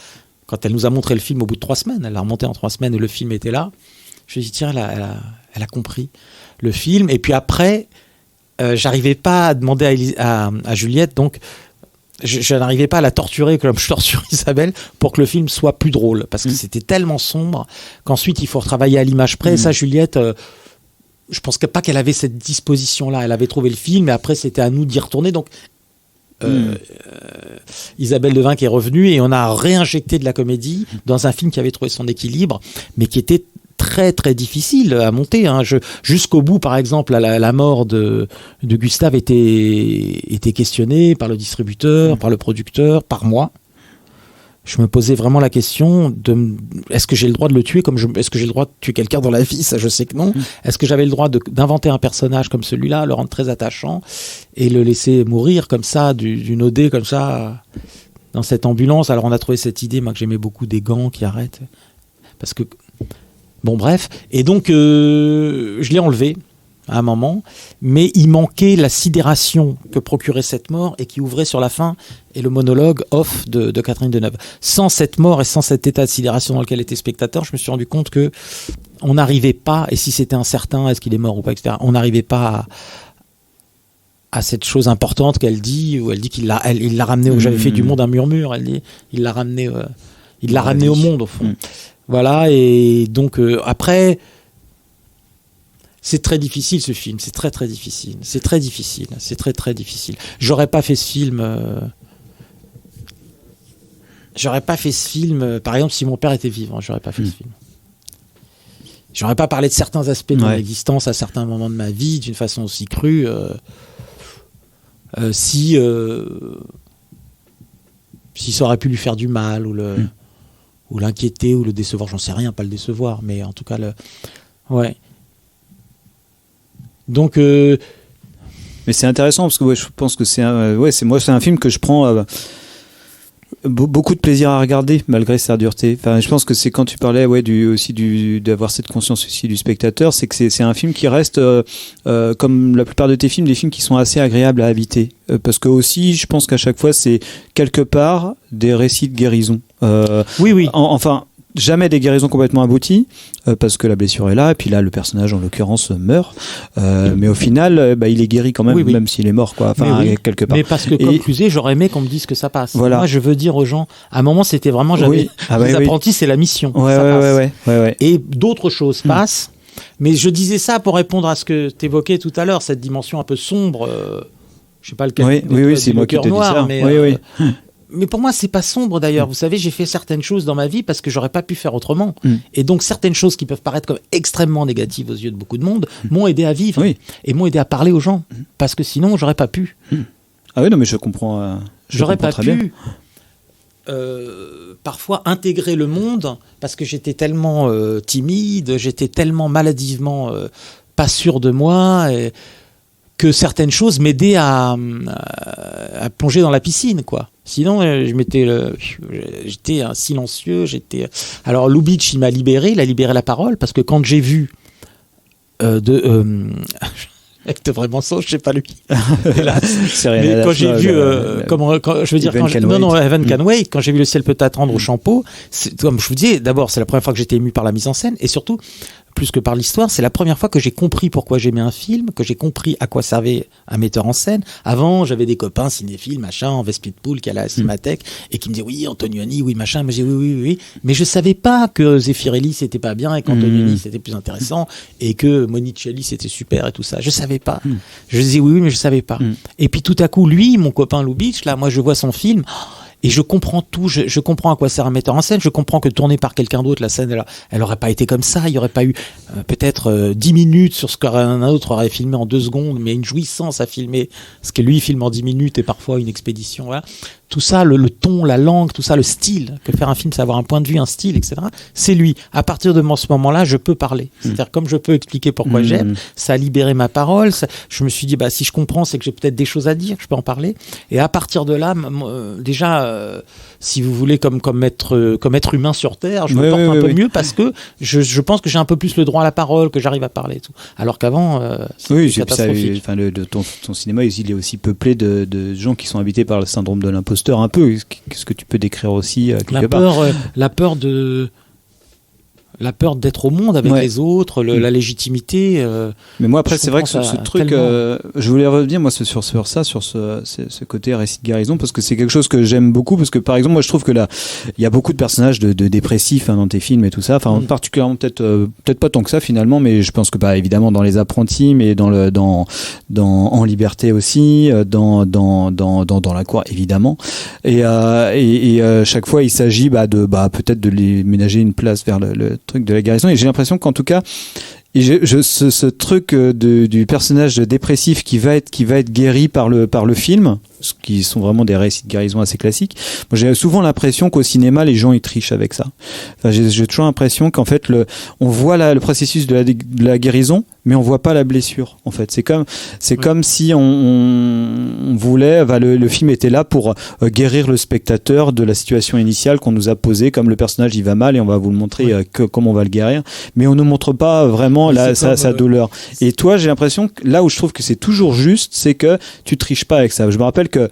quand elle nous a montré le film au bout de 3 semaines, elle l'a remonté en 3 semaines et le film était là, je me suis dit, tiens, elle a compris le film. Et puis après, j'arrivais pas à demander à Juliette, donc je n'arrivais pas à la torturer comme je torture Isabelle pour que le film soit plus drôle, parce que c'était tellement sombre qu'ensuite il faut retravailler à l'image près. Et ça, Juliette, je pense pas qu'elle avait cette disposition-là. Elle avait trouvé le film et après c'était à nous d'y retourner. Donc Isabelle Devin qui est revenue et on a réinjecté de la comédie dans un film qui avait trouvé son équilibre, mais qui était très très difficile à monter. Jusqu'au bout, par exemple, la mort de Gustave était questionnée par le distributeur, par le producteur, par moi. Je me posais vraiment la question de est-ce que j'ai le droit de le tuer est-ce que j'ai le droit de tuer quelqu'un dans la vie? Ça, je sais que non. Est-ce que j'avais le droit d'inventer un personnage comme celui-là, le rendre très attachant et le laisser mourir comme ça, d'une OD comme ça, dans cette ambulance? Alors on a trouvé cette idée, moi, que j'aimais beaucoup, des gants qui arrêtent, parce que bon, bref. Et donc, je l'ai enlevé à un moment, mais il manquait la sidération que procurait cette mort et qui ouvrait sur la fin, et le monologue off de Catherine Deneuve. Sans cette mort et sans cet état de sidération dans lequel était spectateur, je me suis rendu compte que on n'arrivait pas, et si c'était incertain, est-ce qu'il est mort ou pas, etc., on n'arrivait pas à cette chose importante qu'elle dit, où elle dit qu'il l'a ramené, où j'avais fait du monde un murmure, elle dit, il l'a ramené au monde, au fond. Voilà, et donc après, c'est très difficile ce film, c'est très très difficile, c'est très très difficile. J'aurais pas fait ce film, par exemple, si mon père était vivant, j'aurais pas fait ce film. J'aurais pas parlé de certains aspects de mon existence à certains moments de ma vie d'une façon aussi crue, si ça aurait pu lui faire du mal, ou l'inquiéter, ou le décevoir, j'en sais rien, pas le décevoir, mais en tout cas ouais. Donc mais c'est intéressant parce que je pense que c'est un film que je prends beaucoup de plaisir à regarder malgré sa dureté. Enfin, je pense que c'est quand tu parlais d'avoir cette conscience aussi du spectateur, c'est que c'est un film qui reste comme la plupart de tes films, des films qui sont assez agréables à habiter, parce que aussi je pense qu'à chaque fois c'est quelque part des récits de guérison. Oui. Enfin, jamais des guérisons complètement abouties, parce que la blessure est là, et puis là le personnage en l'occurrence meurt, mais au final il est guéri quand même, même s'il est mort, quoi. Enfin, quelque part. Mais parce que comme Cluzet, j'aurais aimé qu'on me dise que ça passe. Voilà. Moi je veux dire aux gens, à un moment c'était vraiment les apprentis, c'est la mission. Ouais. Et d'autres choses passent, mais je disais ça pour répondre à ce que tu évoquais tout à l'heure, cette dimension un peu sombre, je sais pas lequel, c'est moi qui te dis ça. Mais mais pour moi, c'est pas sombre d'ailleurs. Vous savez, j'ai fait certaines choses dans ma vie parce que j'aurais pas pu faire autrement. Et donc, certaines choses qui peuvent paraître comme extrêmement négatives aux yeux de beaucoup de monde m'ont aidé à vivre et m'ont aidé à parler aux gens. Parce que sinon, j'aurais pas pu. Ah oui, non, mais je comprends. J'aurais pas très bien. pu parfois intégrer le monde parce que j'étais tellement timide, j'étais tellement maladivement pas sûr de moi. Que certaines choses m'aidaient à plonger dans la piscine, quoi. Sinon, j'étais un silencieux. Alors, Lubitsch, il m'a libéré, il a libéré la parole, parce que quand j'ai vu avec de vrais mensonges, je sais pas lui. Mais quand j'ai vu, Evan Canway, quand j'ai vu Le ciel peut attendre au Champeau, comme je vous disais, d'abord, c'est la première fois que j'étais ému par la mise en scène, et surtout, plus que par l'histoire, c'est la première fois que j'ai compris pourquoi j'aimais un film, que j'ai compris à quoi servait un metteur en scène. Avant, j'avais des copains cinéphiles, machin, en veste pitbull, qui allaient à la Cinémathèque, et qui me disaient, oui, Antonioni, oui, machin, mais j'ai oui. Mais je savais pas que Zeffirelli, c'était pas bien, et qu'Antonioni, c'était plus intéressant, et que Monicelli, c'était super, et tout ça. Je savais pas. Je disais oui, mais je savais pas. Et puis tout à coup, lui, mon copain Lubitsch, là, moi, je vois son film, et je comprends tout, je comprends à quoi sert un metteur en scène, je comprends que tournée par quelqu'un d'autre, la scène, elle aurait pas été comme ça, il y aurait pas eu peut-être 10 minutes sur ce qu'un autre aurait filmé en 2 secondes, mais une jouissance à filmer, ce que lui filme en 10 minutes et parfois une expédition, voilà. Tout ça, le ton, la langue, tout ça, le style, que faire un film, c'est avoir un point de vue, un style, etc. C'est lui. À partir de ce moment-là, je peux parler. C'est-à-dire, comme je peux expliquer pourquoi j'aime, ça a libéré ma parole. Je me suis dit, si je comprends, c'est que j'ai peut-être des choses à dire, je peux en parler. Et à partir de là, déjà, si vous voulez, comme être humain sur Terre, je me porte un peu mieux parce que je pense que j'ai un peu plus le droit à la parole, que j'arrive à parler et tout. Alors qu'avant, c'était catastrophique. Ton cinéma, il est aussi peuplé de gens qui sont habités par le syndrome de l'imposteur un peu. Qu'est-ce que tu peux décrire aussi quelque part? La peur d'être au monde avec les autres, la légitimité. Mais moi après c'est vrai que ce truc, je voulais revenir moi sur ce côté récit de guérison parce que c'est quelque chose que j'aime beaucoup parce que par exemple moi je trouve que là il y a beaucoup de personnages de dépressifs dans tes films et tout ça. Enfin particulièrement peut-être pas tant que ça finalement, mais je pense que évidemment dans Les Apprentis, mais dans En Liberté aussi, dans La Cour évidemment. Et chaque fois il s'agit peut-être de les ménager une place vers le truc de la guérison, et j'ai l'impression qu'en tout cas ce truc du personnage dépressif qui va être guéri par le film, ce qui sont vraiment des récits de guérison assez classiques. Moi, j'ai souvent l'impression qu'au cinéma, les gens ils trichent avec ça. Enfin, j'ai toujours l'impression qu'en fait on voit le processus de la guérison, mais on voit pas la blessure. En fait, c'est comme si on voulait. Le film était là pour guérir le spectateur de la situation initiale qu'on nous a posée, comme le personnage il va mal et on va vous le montrer comment on va le guérir, mais on ne montre pas vraiment sa douleur. Et toi, j'ai l'impression que là où je trouve que c'est toujours juste, c'est que tu triches pas avec ça. Je me rappelle que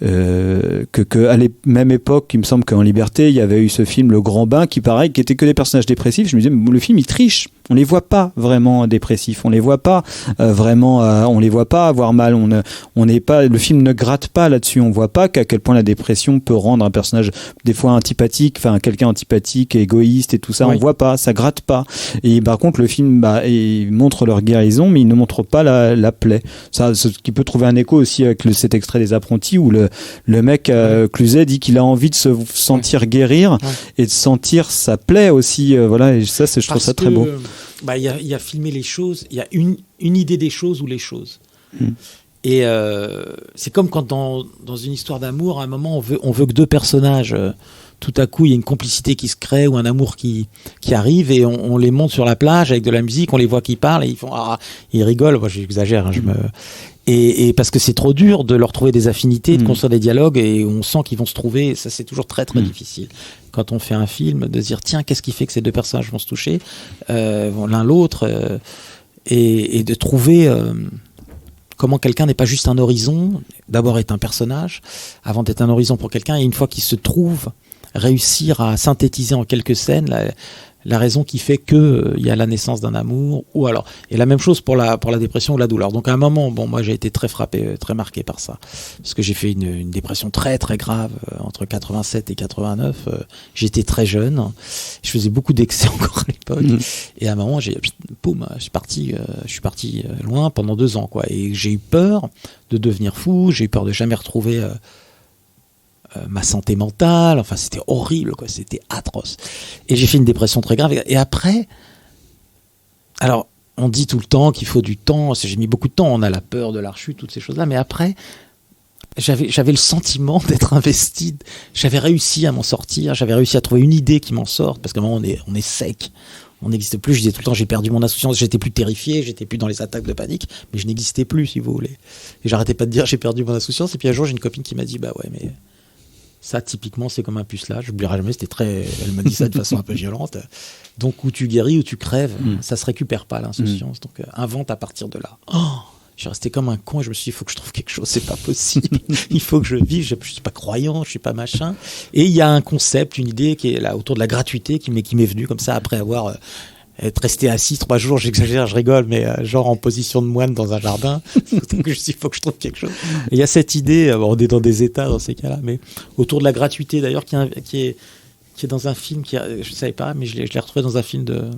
à la même époque, il me semble qu'en Liberté, il y avait eu ce film Le Grand Bain qui était que des personnages dépressifs. Je me disais, le film il triche. On les voit pas vraiment dépressifs, on les voit pas on les voit pas avoir mal. Le film ne gratte pas là-dessus. On voit pas qu'à quel point la dépression peut rendre un personnage des fois antipathique, quelqu'un antipathique, égoïste et tout ça. On voit pas, ça gratte pas. Et par contre, le film, il montre leur guérison, mais il ne montre pas la plaie. Ça, ce qui peut trouver un écho aussi avec cet extrait des Apprentis où le mec Cluzet dit qu'il a envie de se sentir guérir et de sentir sa plaie aussi. Et ça, je trouve ça très beau. Il y a filmé les choses, il y a une idée des choses ou les choses. Et c'est comme quand dans une histoire d'amour, à un moment, on veut que 2 personnages, tout à coup, il y a une complicité qui se crée ou un amour qui arrive et on les monte sur la plage avec de la musique, on les voit qui parlent et ils font ils rigolent. Moi, j'exagère. Et parce que c'est trop dur de leur trouver des affinités, de construire des dialogues et on sent qu'ils vont se trouver. Et ça, c'est toujours très très difficile quand on fait un film de se dire tiens, qu'est-ce qui fait que ces 2 personnages vont se toucher l'un l'autre et de trouver comment quelqu'un n'est pas juste un horizon, d'abord est un personnage avant d'être un horizon pour quelqu'un, et une fois qu'il se trouve réussir à synthétiser en quelques scènes la raison qui fait que il y a la naissance d'un amour, ou alors, et la même chose pour la dépression ou la douleur. Donc à un moment, moi j'ai été très frappé, très marqué par ça, parce que j'ai fait une dépression très très grave entre 87 et 89. J'étais très jeune, je faisais beaucoup d'excès encore à l'époque, et à un moment je suis parti loin pendant 2 ans, quoi. Et j'ai eu peur de devenir fou, j'ai eu peur de jamais retrouver ma santé mentale. Enfin, c'était horrible, quoi. C'était atroce. Et j'ai fait une dépression très grave. Et après, alors, on dit tout le temps qu'il faut du temps. J'ai mis beaucoup de temps. On a la peur de la rechute, toutes ces choses-là. Mais après, j'avais le sentiment d'être investi. J'avais réussi à m'en sortir. J'avais réussi à trouver une idée qui m'en sorte. Parce qu'à un moment, on est sec. On n'existe plus. Je disais tout le temps, j'ai perdu mon insouciance. J'étais plus terrifié. J'étais plus dans les attaques de panique. Mais je n'existais plus, si vous voulez. Et j'arrêtais pas de dire, j'ai perdu mon insouciance. Et puis un jour, j'ai une copine qui m'a dit, bah ouais, mais ça, typiquement, c'est comme un pucelage. J'oublierai jamais. C'était très. Elle m'a dit ça de façon un peu violente. Donc, où tu guéris, où tu crèves, ça se récupère pas, l'insouciance. Donc, invente à partir de là. Oh, j'ai resté comme un con et je me suis dit, il faut que je trouve quelque chose, c'est pas possible. Il faut que je vive, je suis pas croyant, je suis pas machin. Et il y a un concept, une idée qui est là autour de la gratuité qui m'est venue comme ça après avoir être resté assis 3 jours, j'exagère, je rigole, mais genre en position de moine dans un jardin. Donc je me suis dit, il faut que je trouve quelque chose. Et il y a cette idée, on est dans des états dans ces cas-là, mais autour de la gratuité d'ailleurs qui est dans un film je savais pas, mais je l'ai retrouvé dans un film de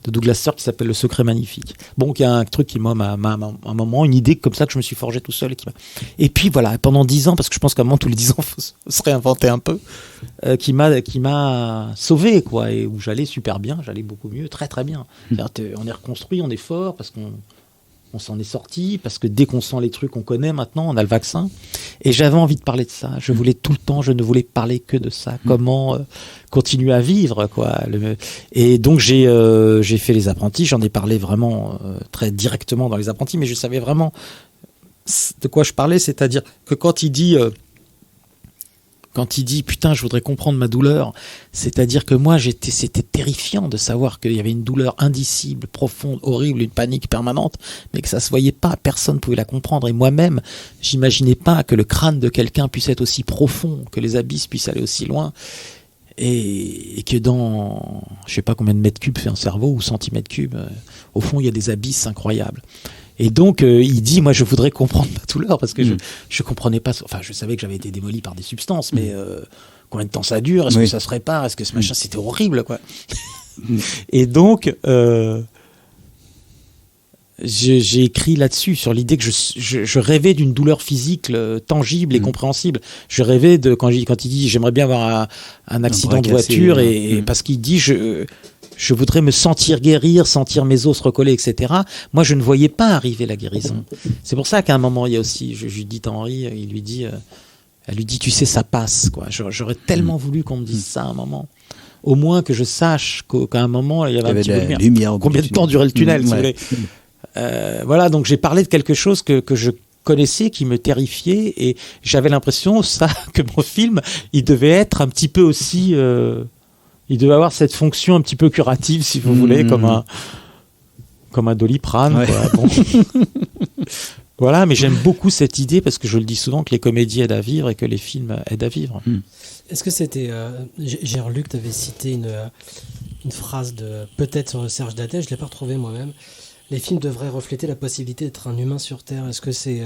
Douglas Sirk qui s'appelle Le Secret Magnifique. Bon, il y a un truc qui m'a un moment, une idée comme ça que je me suis forgé tout seul et puis voilà, pendant 10 ans, parce que je pense qu'à un moment tous les 10 ans faut se réinventer un peu, qui m'a sauvé, quoi, et où j'allais super bien, j'allais beaucoup mieux, très très bien. On est reconstruit, on est fort parce qu'on s'en est sorti, parce que dès qu'on sent les trucs qu'on connaît maintenant, on a le vaccin. Et j'avais envie de parler de ça. Je voulais tout le temps, je ne voulais parler que de ça. Comment continuer à vivre, quoi. Et donc j'ai fait les apprentis. J'en ai parlé vraiment très directement dans les apprentis, mais je savais vraiment de quoi je parlais. C'est-à-dire que quand il dit putain, je voudrais comprendre ma douleur, c'est-à-dire que moi c'était terrifiant de savoir qu'il y avait une douleur indicible, profonde, horrible, une panique permanente, mais que ça se voyait pas, personne ne pouvait la comprendre. Et moi-même, j'imaginais pas que le crâne de quelqu'un puisse être aussi profond, que les abysses puissent aller aussi loin, et que dans je sais pas combien de mètres cubes fait un cerveau ou centimètres cubes, au fond il y a des abysses incroyables. Et donc, il dit, moi, je voudrais comprendre ma douleur parce que je comprenais pas. Enfin, je savais que j'avais été démoli par des substances, mais combien de temps ça dure? Est-ce que ça se répare? Est-ce que ce machin, c'était horrible, quoi. Et donc, j'ai écrit là-dessus sur l'idée que je rêvais d'une douleur physique tangible et compréhensible. Je rêvais de quand il dit, j'aimerais bien avoir un accident de voiture et parce qu'il dit, je voudrais me sentir guérir, sentir mes os se recoller, etc. Moi, je ne voyais pas arriver la guérison. C'est pour ça qu'à un moment, il y a aussi, Judith Henry, elle lui dit, tu sais, ça passe, quoi. J'aurais tellement voulu qu'on me dise ça à un moment. Au moins que je sache qu'à un moment, il y avait un petit peu de lumière. Combien de temps durait le tunnel, si vous voulez. Voilà, donc j'ai parlé de quelque chose que je connaissais, qui me terrifiait, et j'avais l'impression, que mon film, il devait être un petit peu aussi... il devait avoir cette fonction un petit peu curative, si vous voulez, comme un Doliprane. Ouais. Quoi. Bon. Voilà, mais j'aime beaucoup cette idée parce que je le dis souvent que les comédies aident à vivre et que les films aident à vivre. Est-ce que c'était... j'ai relu que tu avais cité une phrase de peut-être sur Serge Dadet, je ne l'ai pas retrouvée moi-même. Les films devraient refléter la possibilité d'être un humain sur Terre. Est-ce que c'est...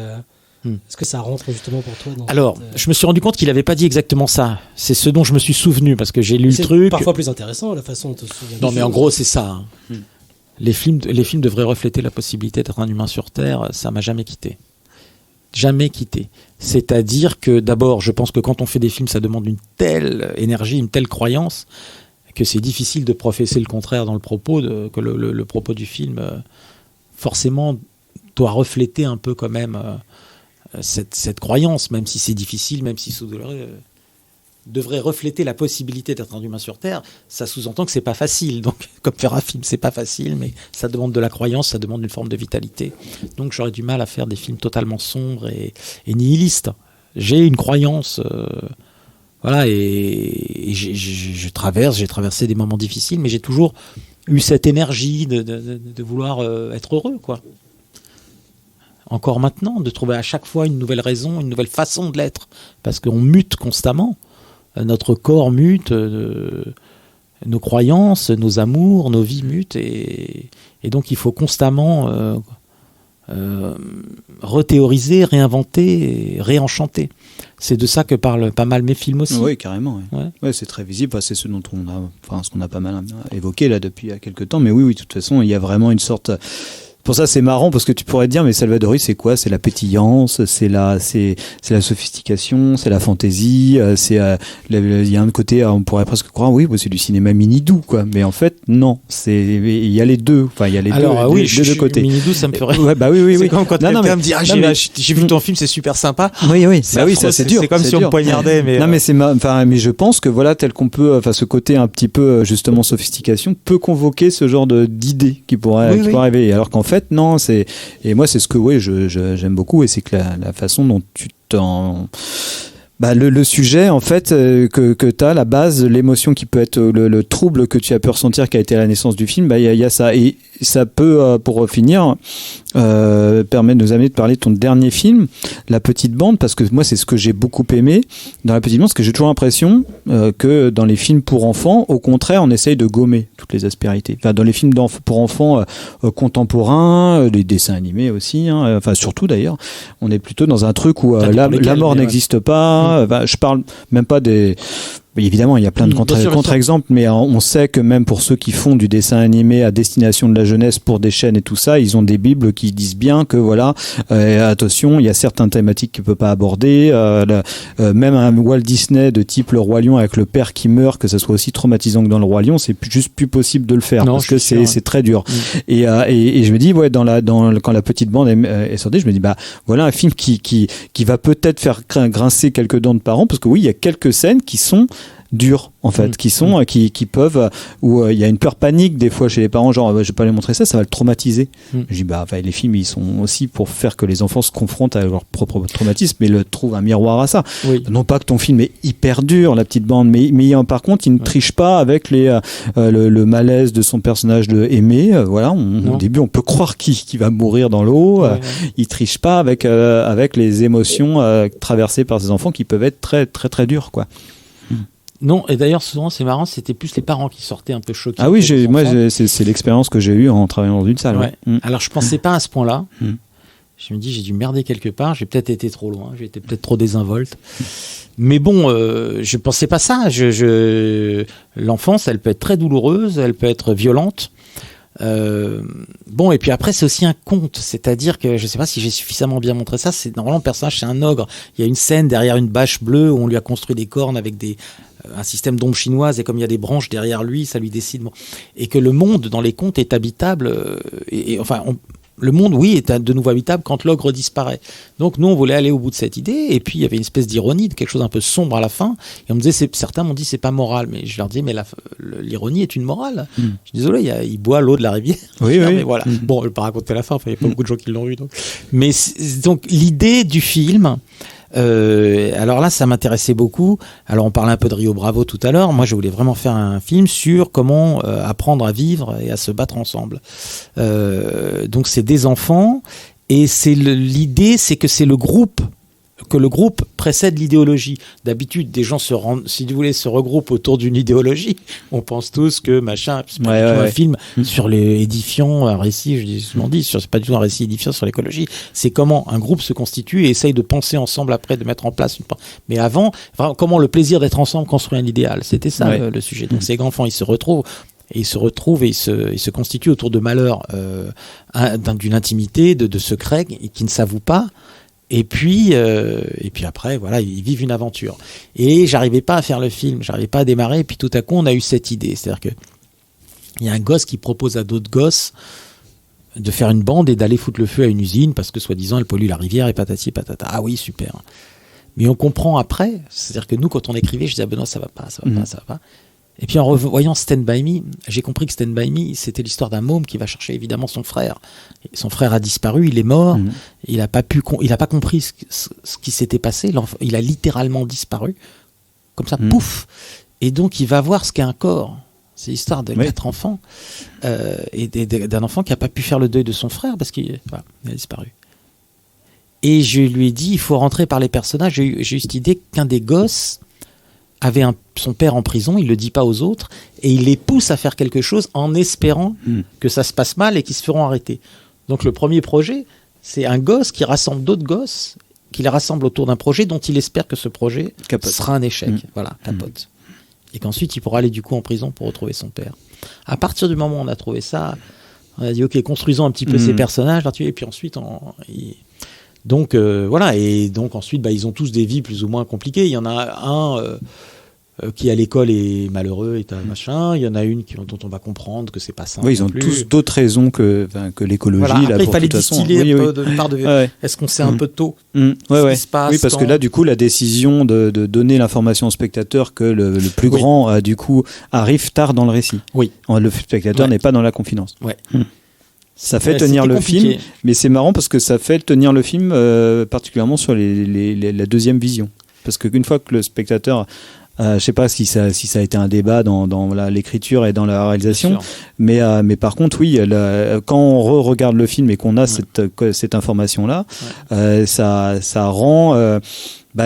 Est-ce que ça rentre justement pour toi dans Alors, je me suis rendu compte qu'il n'avait pas dit exactement ça. C'est ce dont je me suis souvenu, parce que j'ai lu le truc. C'est parfois plus intéressant, la façon dont tu te souviens. Non, mais en gros, c'est ça. Hein. Les films devraient refléter la possibilité d'être un humain sur Terre. Ça m'a jamais quitté. Jamais quitté. C'est-à-dire que, d'abord, je pense que quand on fait des films, ça demande une telle énergie, une telle croyance, que c'est difficile de professer le contraire dans le propos, que le propos du film, forcément, doit refléter un peu quand même... cette croyance, même si c'est difficile, même si c'est douloureux, devrait refléter la possibilité d'être un humain sur Terre. Ça sous-entend que c'est pas facile. Donc, comme faire un film, c'est pas facile, mais ça demande de la croyance, ça demande une forme de vitalité. Donc, j'aurais du mal à faire des films totalement sombres et nihilistes. J'ai une croyance, voilà, et j'ai traversé des moments difficiles, mais j'ai toujours eu cette énergie de vouloir être heureux, quoi. Encore maintenant, de trouver à chaque fois une nouvelle raison, une nouvelle façon de l'être, parce qu'on mute constamment. Notre corps mute, nos croyances, nos amours, nos vies mutent, et donc il faut constamment rethéoriser, réinventer, réenchanter. C'est de ça que parlent pas mal mes films aussi. Oui, carrément. Oui. Ouais, c'est très visible. C'est ce dont ce qu'on a pas mal évoqué là depuis quelques temps. Mais oui, de toute façon, il y a vraiment une sorte pour ça c'est marrant parce que tu pourrais te dire mais Salvadori c'est quoi? C'est la pétillance, c'est la sophistication, c'est la fantaisie, il y a un côté on pourrait presque croire oui c'est du cinéma mini doux quoi, mais en fait non, il y a les deux, enfin il y a les deux côtés. Mini doux ça me ferait. Ouais, bah oui. C'est comme quand quelqu'un me dit j'ai vu ton film c'est super sympa. Oui ça c'est dur. C'est comme si on me poignardait mais. Non mais mais je pense que voilà tel qu'on peut ce côté un petit peu justement sophistication peut convoquer ce genre d'idées qui pourrait arriver, alors qu'en fait non, et moi c'est ce que j'aime beaucoup, et c'est que la façon dont tu t'en le sujet en fait que t'as, la base, l'émotion qui peut être le trouble que tu as pu ressentir qui a été la naissance du film, il y a ça, et ça peut pour finir permet de nous amener de parler de ton dernier film, La Petite Bande, parce que moi c'est ce que j'ai beaucoup aimé dans La Petite Bande, parce que j'ai toujours l'impression que dans les films pour enfants, au contraire, on essaye de gommer toutes les aspérités. Enfin, dans les films pour enfants contemporains, les dessins animés aussi, surtout d'ailleurs, on est plutôt dans un truc où la mort n'existe pas. Je parle même pas des... Évidemment, il y a plein de contre-exemples, mais on sait que même pour ceux qui font du dessin animé à destination de la jeunesse pour des chaînes et tout ça, ils ont des bibles qui disent bien que attention, il y a certaines thématiques qu'il peut pas aborder. Même un Walt Disney de type Le Roi Lion avec le père qui meurt, que ça soit aussi traumatisant que dans Le Roi Lion, c'est juste plus possible de le faire parce que c'est très dur. Et je me dis quand La Petite Bande est sortie, je me dis voilà un film qui va peut-être faire grincer quelques dents de parents, parce que oui, il y a quelques scènes qui sont durs en fait, qui peuvent, où il y a une peur panique des fois chez les parents, genre je vais pas lui montrer ça va le traumatiser. Je dis les films ils sont aussi pour faire que les enfants se confrontent à leur propre traumatisme et le trouvent un miroir à ça. Non pas que ton film est hyper dur, La Petite Bande, mais par contre il ne triche pas avec le malaise de son personnage de Aimé. Au début on peut croire qu'il va mourir dans l'eau. Il triche pas avec les émotions traversées par ses enfants qui peuvent être très très très dures quoi. Non, et d'ailleurs souvent c'est marrant, c'était plus les parents qui sortaient un peu choqués. Ah oui, c'est l'expérience que j'ai eue en travaillant dans une salle. Ouais. Alors je pensais pas à ce point-là. Je me dis j'ai dû merder quelque part, j'ai peut-être été trop loin, j'ai été peut-être trop désinvolte. Mais bon, je pensais pas ça. L'enfance, elle peut être très douloureuse, elle peut être violente. Et puis après c'est aussi un conte, c'est-à-dire que je sais pas si j'ai suffisamment bien montré ça, c'est normalement le personnage c'est un ogre, il y a une scène derrière une bâche bleue où on lui a construit des cornes avec un système d'ombres chinoises, et comme il y a des branches derrière lui, ça lui décide et que le monde dans les contes est habitable le monde, est de nouveau habitable quand l'ogre disparaît. Donc nous, on voulait aller au bout de cette idée, et puis il y avait une espèce d'ironie, de quelque chose un peu sombre à la fin, et on me disait, certains m'ont dit c'est pas moral, mais je leur disais mais l'ironie est une morale. Je suis désolé, il boit l'eau de la rivière. Mais voilà. Bon, je vais pas raconter la fin, il y a pas beaucoup de gens qui l'ont vu. Donc l'idée du film, alors là, ça m'intéressait beaucoup. Alors on parlait un peu de Rio Bravo tout à l'heure. Moi, je voulais vraiment faire un film sur comment apprendre à vivre et à se battre ensemble. Donc c'est des enfants, et l'idée, c'est que c'est le groupe précède l'idéologie. D'habitude, des gens si vous voulez, se regroupent autour d'une idéologie. On pense tous que c'est pas du tout un film sur les édifiants, un récit, c'est pas du tout un récit édifiant sur l'écologie. C'est comment un groupe se constitue et essaye de penser ensemble après, de mettre en place mais avant, comment le plaisir d'être ensemble construit un idéal. C'était ça le sujet. Donc ces enfants, ils se retrouvent et ils se constituent autour de malheurs, d'une intimité, de secrets qui ne s'avouent pas. Et puis après, ils vivent une aventure. Et j'arrivais pas à faire le film, j'arrivais pas à démarrer. Et puis tout à coup, on a eu cette idée. C'est-à-dire que il y a un gosse qui propose à d'autres gosses de faire une bande et d'aller foutre le feu à une usine parce que soi-disant elle pollue la rivière et patati et patata. Ah oui, super. Mais on comprend après. C'est-à-dire que nous, quand on écrivait, je disais Benoît, ça va pas. Et puis en revoyant Stand By Me, j'ai compris que Stand By Me, c'était l'histoire d'un môme qui va chercher évidemment son frère. Son frère a disparu, il est mort, il a pas compris ce qui s'était passé, il a littéralement disparu, comme ça, pouf. Et donc il va voir ce qu'est un corps. C'est l'histoire de 4 enfants, et d'un enfant qui a pas pu faire le deuil de son frère parce qu'il a disparu. Et je lui ai dit, il faut rentrer par les personnages. J'ai eu cette idée qu'un des gosses avait son père en prison, il le dit pas aux autres, et il les pousse à faire quelque chose en espérant que ça se passe mal et qu'ils se feront arrêter. Donc le premier projet, c'est un gosse qui rassemble d'autres gosses, qui les rassemble autour d'un projet dont il espère que ce projet sera un échec. Capote. Et qu'ensuite il pourra aller du coup en prison pour retrouver son père. À partir du moment où on a trouvé ça, On a dit ok, construisons un petit peu ces personnages, et puis ensuite donc voilà, et donc ensuite ils ont tous des vies plus ou moins compliquées. Il y en a un qui à l'école est malheureux, est un machin. Il y en a une dont on va comprendre que c'est pas simple. Oui, ils ont tous d'autres raisons que l'écologie. Voilà. Après, là, il pour fallait toute façon. distiller un peu de part de. Est-ce qu'on sait un peu tôt ce qui se passe Oui, parce que là, du coup, la décision de donner l'information au spectateur que le plus grand, du coup, arrive tard dans le récit. Oui. Le spectateur n'est pas dans la confidence. Ouais. Ça fait tenir le film, mais c'est marrant parce que ça fait tenir le film particulièrement sur la deuxième vision. Parce qu'une fois que le spectateur, je sais pas si ça a été un débat dans l'écriture et dans la réalisation, mais par contre oui, quand on regarde le film et qu'on a cette information là, ça rend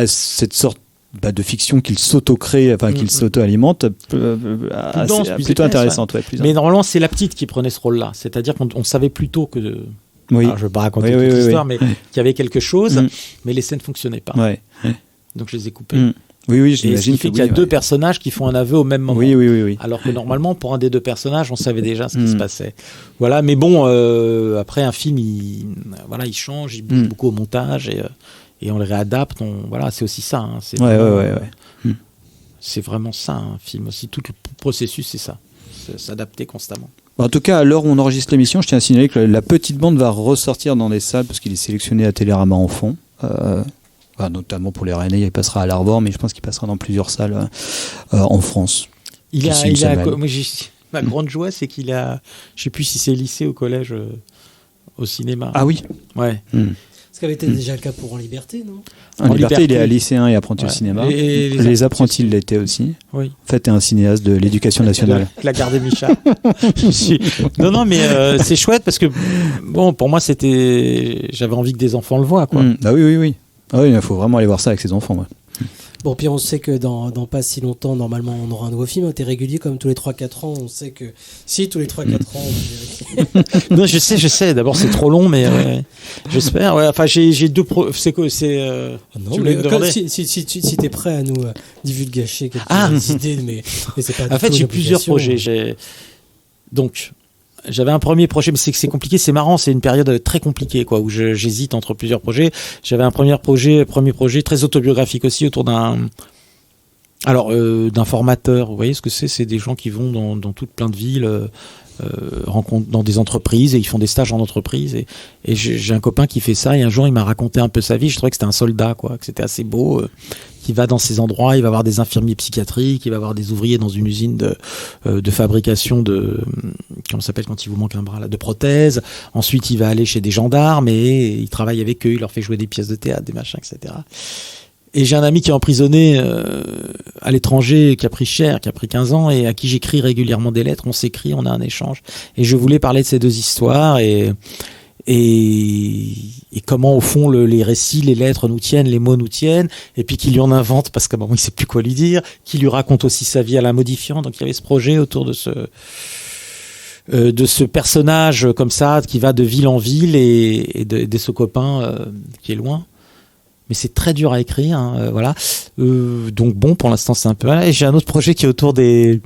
cette sorte de fiction qu'il s'auto-crée, qu'il s'auto-alimente, plutôt intéressante. Mais normalement, c'est la petite qui prenait ce rôle-là. C'est-à-dire qu'on savait plutôt que... Oui. Alors, je ne vais pas raconter toute l'histoire, mais qu'il y avait quelque chose, mais les scènes ne fonctionnaient pas. Donc, je les ai coupées. Oui, j'imagine. Et ce qui fait qu'il y a deux personnages qui font un aveu au même moment. Oui. Alors que normalement, pour un des deux personnages, on savait déjà ce qui se passait. Voilà, mais bon, après, un film, il change, il bouge beaucoup au montage et on le réadapte. Voilà, c'est aussi ça. Hein, c'est c'est vraiment ça, un film aussi. Tout le processus, c'est ça. C'est s'adapter constamment. En tout cas, à l'heure où on enregistre l'émission, je tiens à signaler que la petite bande va ressortir dans les salles parce qu'il est sélectionné à Télérama Enfant. Notamment pour les Rennais, il passera à l'Arbor, mais je pense qu'il passera dans plusieurs salles en France. Ma grande joie, c'est qu'il a, je sais plus si c'est lycée ou collège, au cinéma. Ah oui. Ouais. Ce qui avait été déjà le cas pour En Liberté, non ? En Liberté, il est à lycéen et apprenti au cinéma. Et les apprentis l'étaient aussi. Oui. En fait, t'es un cinéaste de l'éducation nationale. La Gardée Micha. Non, mais c'est chouette parce que, bon, pour moi, j'avais envie que des enfants le voient, quoi. Ah oui. Ah oui, il faut vraiment aller voir ça avec ses enfants. Bon, puis on sait que dans pas si longtemps, normalement, on aura un nouveau film. T'es régulier comme tous les 3-4 ans. On sait que si tous les 3-4 ans, on va vérifier. Non, je sais. D'abord, c'est trop long, mais j'espère. Ouais, enfin, j'ai deux. C'est quoi non, mais si t'es prêt à nous divulguer quelques idées, mais c'est pas. En fait, j'ai plusieurs projets. Donc. J'avais un premier projet, mais c'est compliqué, c'est marrant, c'est une période très compliquée, quoi, où j'hésite entre plusieurs projets. J'avais un premier projet très autobiographique aussi, autour d'un formateur. Vous voyez ce que c'est ? C'est des gens qui vont dans toutes plein de villes, rencontrent dans des entreprises et ils font des stages en entreprise. Et j'ai un copain qui fait ça. Et un jour, il m'a raconté un peu sa vie. Je trouvais que c'était un soldat, quoi, que c'était assez beau. Qui va dans ces endroits, il va voir des infirmiers psychiatriques, il va voir des ouvriers dans une usine de fabrication de, comment ça s'appelle quand il vous manque un bras là, de prothèses. Ensuite, il va aller chez des gendarmes et il travaille avec eux, il leur fait jouer des pièces de théâtre, des machins, etc. Et j'ai un ami qui est emprisonné à l'étranger, qui a pris cher, qui a pris 15 ans et à qui j'écris régulièrement des lettres. On s'écrit, on a un échange. Et je voulais parler de ces deux histoires et comment au fond les récits, les lettres nous tiennent, les mots nous tiennent, et puis qu'il lui en invente parce qu'à un moment il sait plus quoi lui dire, qu'il lui raconte aussi sa vie à la modifiant. Donc il y avait ce projet autour de ce personnage comme ça qui va de ville en ville et de ce copain qui est loin. Mais c'est très dur à écrire, hein, voilà. Donc bon, pour l'instant c'est un peu. Et j'ai un autre projet qui est autour des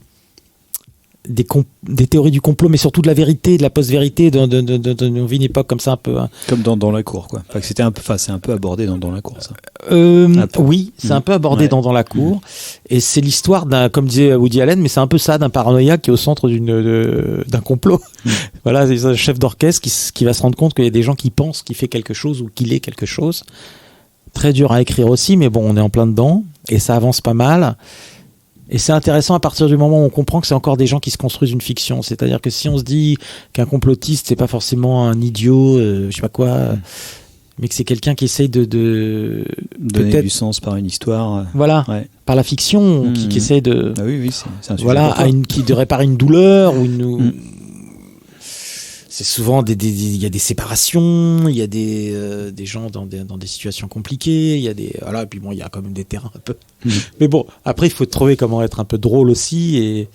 théories du complot, mais surtout de la vérité, de la post-vérité, on vit une époque comme ça un peu. Hein. Comme dans la cour, quoi. Enfin, c'est un peu abordé dans la cour, ça. Oui, c'est un peu abordé dans la cour, et c'est l'histoire comme disait Woody Allen, mais c'est un peu ça, d'un paranoïaque qui est au centre d'un complot. Voilà, c'est un chef d'orchestre qui va se rendre compte qu'il y a des gens qui pensent qu'il fait quelque chose ou qu'il est quelque chose. Très dur à écrire aussi, mais bon, on est en plein dedans, et ça avance pas mal. Et c'est intéressant à partir du moment où on comprend que c'est encore des gens qui se construisent une fiction. C'est-à-dire que si on se dit qu'un complotiste, c'est pas forcément un idiot, je sais pas quoi, mais que c'est quelqu'un qui essaye de donner du sens par une histoire. Voilà, par la fiction, qui essaye de. Ah oui, c'est un sujet. Voilà, qui de réparer une douleur ou une. C'est souvent il y a des séparations, il y a des gens dans des situations compliquées, il y a et puis bon, il y a quand même des terrains un peu. Mais bon, après il faut trouver comment être un peu drôle aussi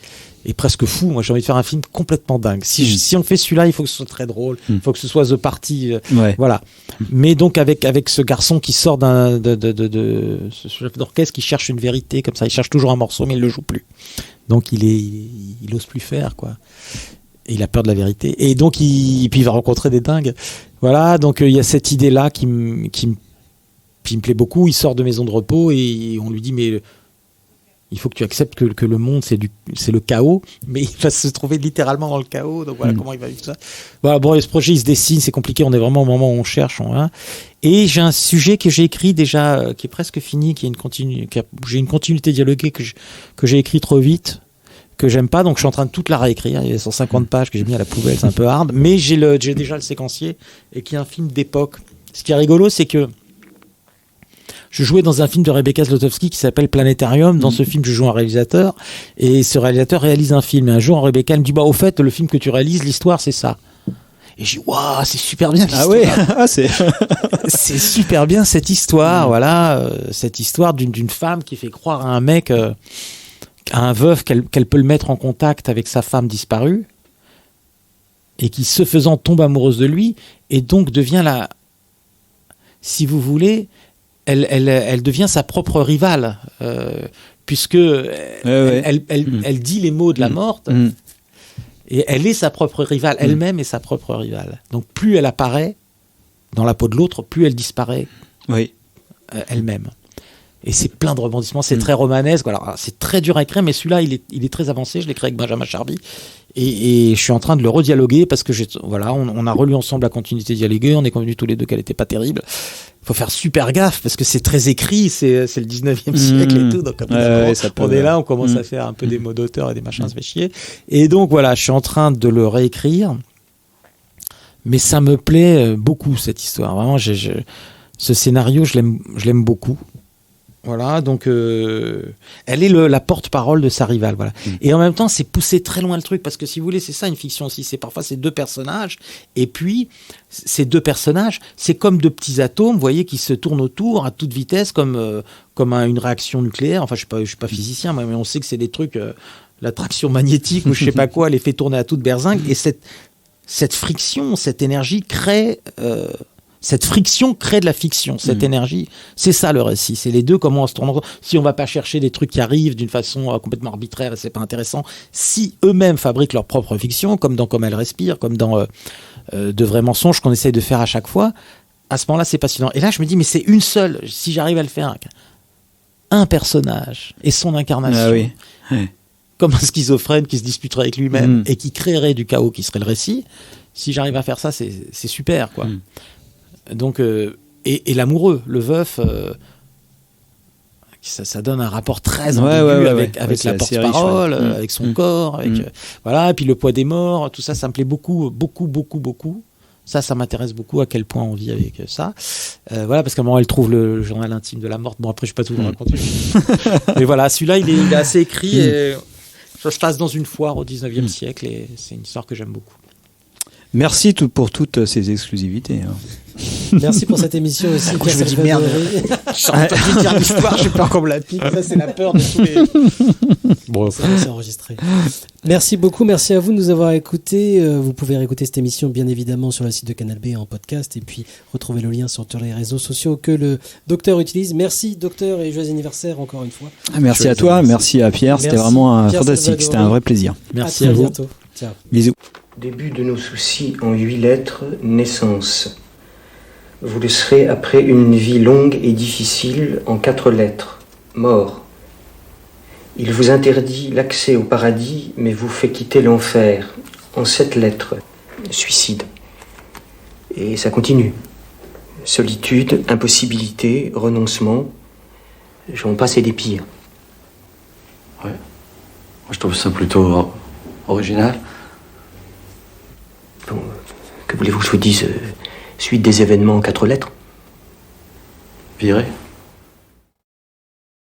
et presque fou. Moi, j'ai envie de faire un film complètement dingue. Si on fait celui-là, il faut que ce soit très drôle, il faut que ce soit The Party, voilà. Mais donc avec ce garçon qui sort ce chef d'orchestre qui cherche une vérité comme ça, il cherche toujours un morceau mais il le joue plus. Donc il ose plus faire, quoi. Et il a peur de la vérité. Et donc, puis il va rencontrer des dingues. Voilà, donc il y a cette idée-là qui me plaît beaucoup. Il sort de maison de repos et on lui dit, mais il faut que tu acceptes que le monde, c'est le chaos. Mais il va se trouver littéralement dans le chaos. Donc voilà comment il va vivre ça. Voilà, bon, ce projet, il se dessine, c'est compliqué. On est vraiment au moment où on cherche. Et j'ai un sujet que j'ai écrit déjà, qui est presque fini, j'ai une continuité dialoguée que j'ai écrit trop vite, que j'aime pas, donc je suis en train de toute la réécrire. Il y a 150 pages que j'ai mis à la poubelle, c'est un peu hard, mais j'ai déjà le séquencier, et qui est un film d'époque. Ce qui est rigolo, c'est que je jouais dans un film de Rebecca Zlotowski qui s'appelle Planétarium. Dans ce film, je joue un réalisateur, et ce réalisateur réalise un film. Et un jour, Rebecca elle me dit, au fait, le film que tu réalises, l'histoire, c'est ça. Et j'ai dit, waouh, c'est super bien l'histoire. Ah ouais, c'est super bien cette histoire, voilà, cette histoire d'une femme qui fait croire à un mec, à un veuf, qu'elle peut le mettre en contact avec sa femme disparue, et qui, ce faisant, tombe amoureuse de lui, et donc devient si vous voulez, elle devient sa propre rivale, puisque elle dit les mots de la morte. Et elle est sa propre rivale, elle-même est sa propre rivale. Donc plus elle apparaît dans la peau de l'autre, plus elle disparaît elle-même. Et c'est plein de rebondissements, c'est très romanesque. Alors, c'est très dur à écrire, mais celui-là, il est très avancé. Je l'ai écrit avec Benjamin Charby. Et je suis en train de le redialoguer parce que on a relu ensemble la continuité dialoguée. On est convenus tous les deux qu'elle n'était pas terrible. Il faut faire super gaffe parce que c'est très écrit, c'est le 19e siècle et tout. Donc, on est là, on commence à faire un peu des mots d'auteur et des machins, ça fait chier. Et donc, voilà, je suis en train de le réécrire. Mais ça me plaît beaucoup, cette histoire. Vraiment, ce scénario, je l'aime beaucoup. Voilà, donc elle est la porte-parole de sa rivale, voilà. Et en même temps, c'est pousser très loin le truc, parce que si vous voulez, c'est ça une fiction aussi. C'est parfois ces deux personnages, et puis ces deux personnages, c'est comme de petits atomes, vous voyez, qui se tournent autour à toute vitesse, comme une réaction nucléaire. Enfin, je suis pas physicien, mais on sait que c'est des trucs, l'attraction magnétique ou je sais pas quoi, les fait tourner à toute berzingue, et cette friction, cette énergie crée. Cette friction crée de la fiction, cette énergie. C'est ça le récit. C'est les deux, comment on se tourne. Si on va pas chercher des trucs qui arrivent d'une façon complètement arbitraire et c'est pas intéressant, si eux-mêmes fabriquent leur propre fiction, comme dans Comme elle respire, comme dans De vrais mensonges qu'on essaye de faire à chaque fois, à ce moment-là, c'est passionnant. Et là, je me dis, mais c'est une seule. Si j'arrive à le faire, un personnage et son incarnation, comme un schizophrène qui se disputerait avec lui-même et qui créerait du chaos qui serait le récit, si j'arrive à faire ça, c'est super, quoi. Donc, et l'amoureux, le veuf, ça donne un rapport très ambigu avec la porte-parole, avec son corps, voilà, et puis le poids des morts, tout ça, ça me plaît beaucoup, beaucoup, beaucoup, beaucoup. Ça m'intéresse beaucoup à quel point on vit avec ça. Voilà, parce qu'à un moment, elle trouve le journal intime de la morte. Bon, après, je ne vais pas tout vous raconter. Mais voilà, celui-là, il est assez écrit. Et ça se passe dans une foire au 19e siècle et c'est une histoire que j'aime beaucoup. Merci pour toutes ces exclusivités. Merci pour cette émission aussi. Je me dis merde. Je suis en train de dire l'histoire, je sais pas encore me la pique. Ça, c'est la peur de tous les. Bon, c'est enregistré. Merci beaucoup, merci à vous de nous avoir écoutés. Vous pouvez réécouter cette émission, bien évidemment, sur le site de Canal B en podcast et puis retrouver le lien sur tous les réseaux sociaux que le docteur utilise. Merci, docteur, et joyeux anniversaire encore une fois. Merci à toi, merci à Pierre. C'était vraiment fantastique, c'était un vrai plaisir. Merci à vous. Bientôt. Ciao. Bisous. Début de nos soucis en 8 lettres, naissance. Vous le serez après une vie longue et difficile en 4 lettres, mort. Il vous interdit l'accès au paradis, mais vous fait quitter l'enfer, en 7 lettres, suicide. Et ça continue. Solitude, impossibilité, renoncement, j'en passe et des pires. Ouais. Moi, je trouve ça plutôt original. Bon, que voulez-vous que je vous dise, suite des événements en 4 lettres? Viré.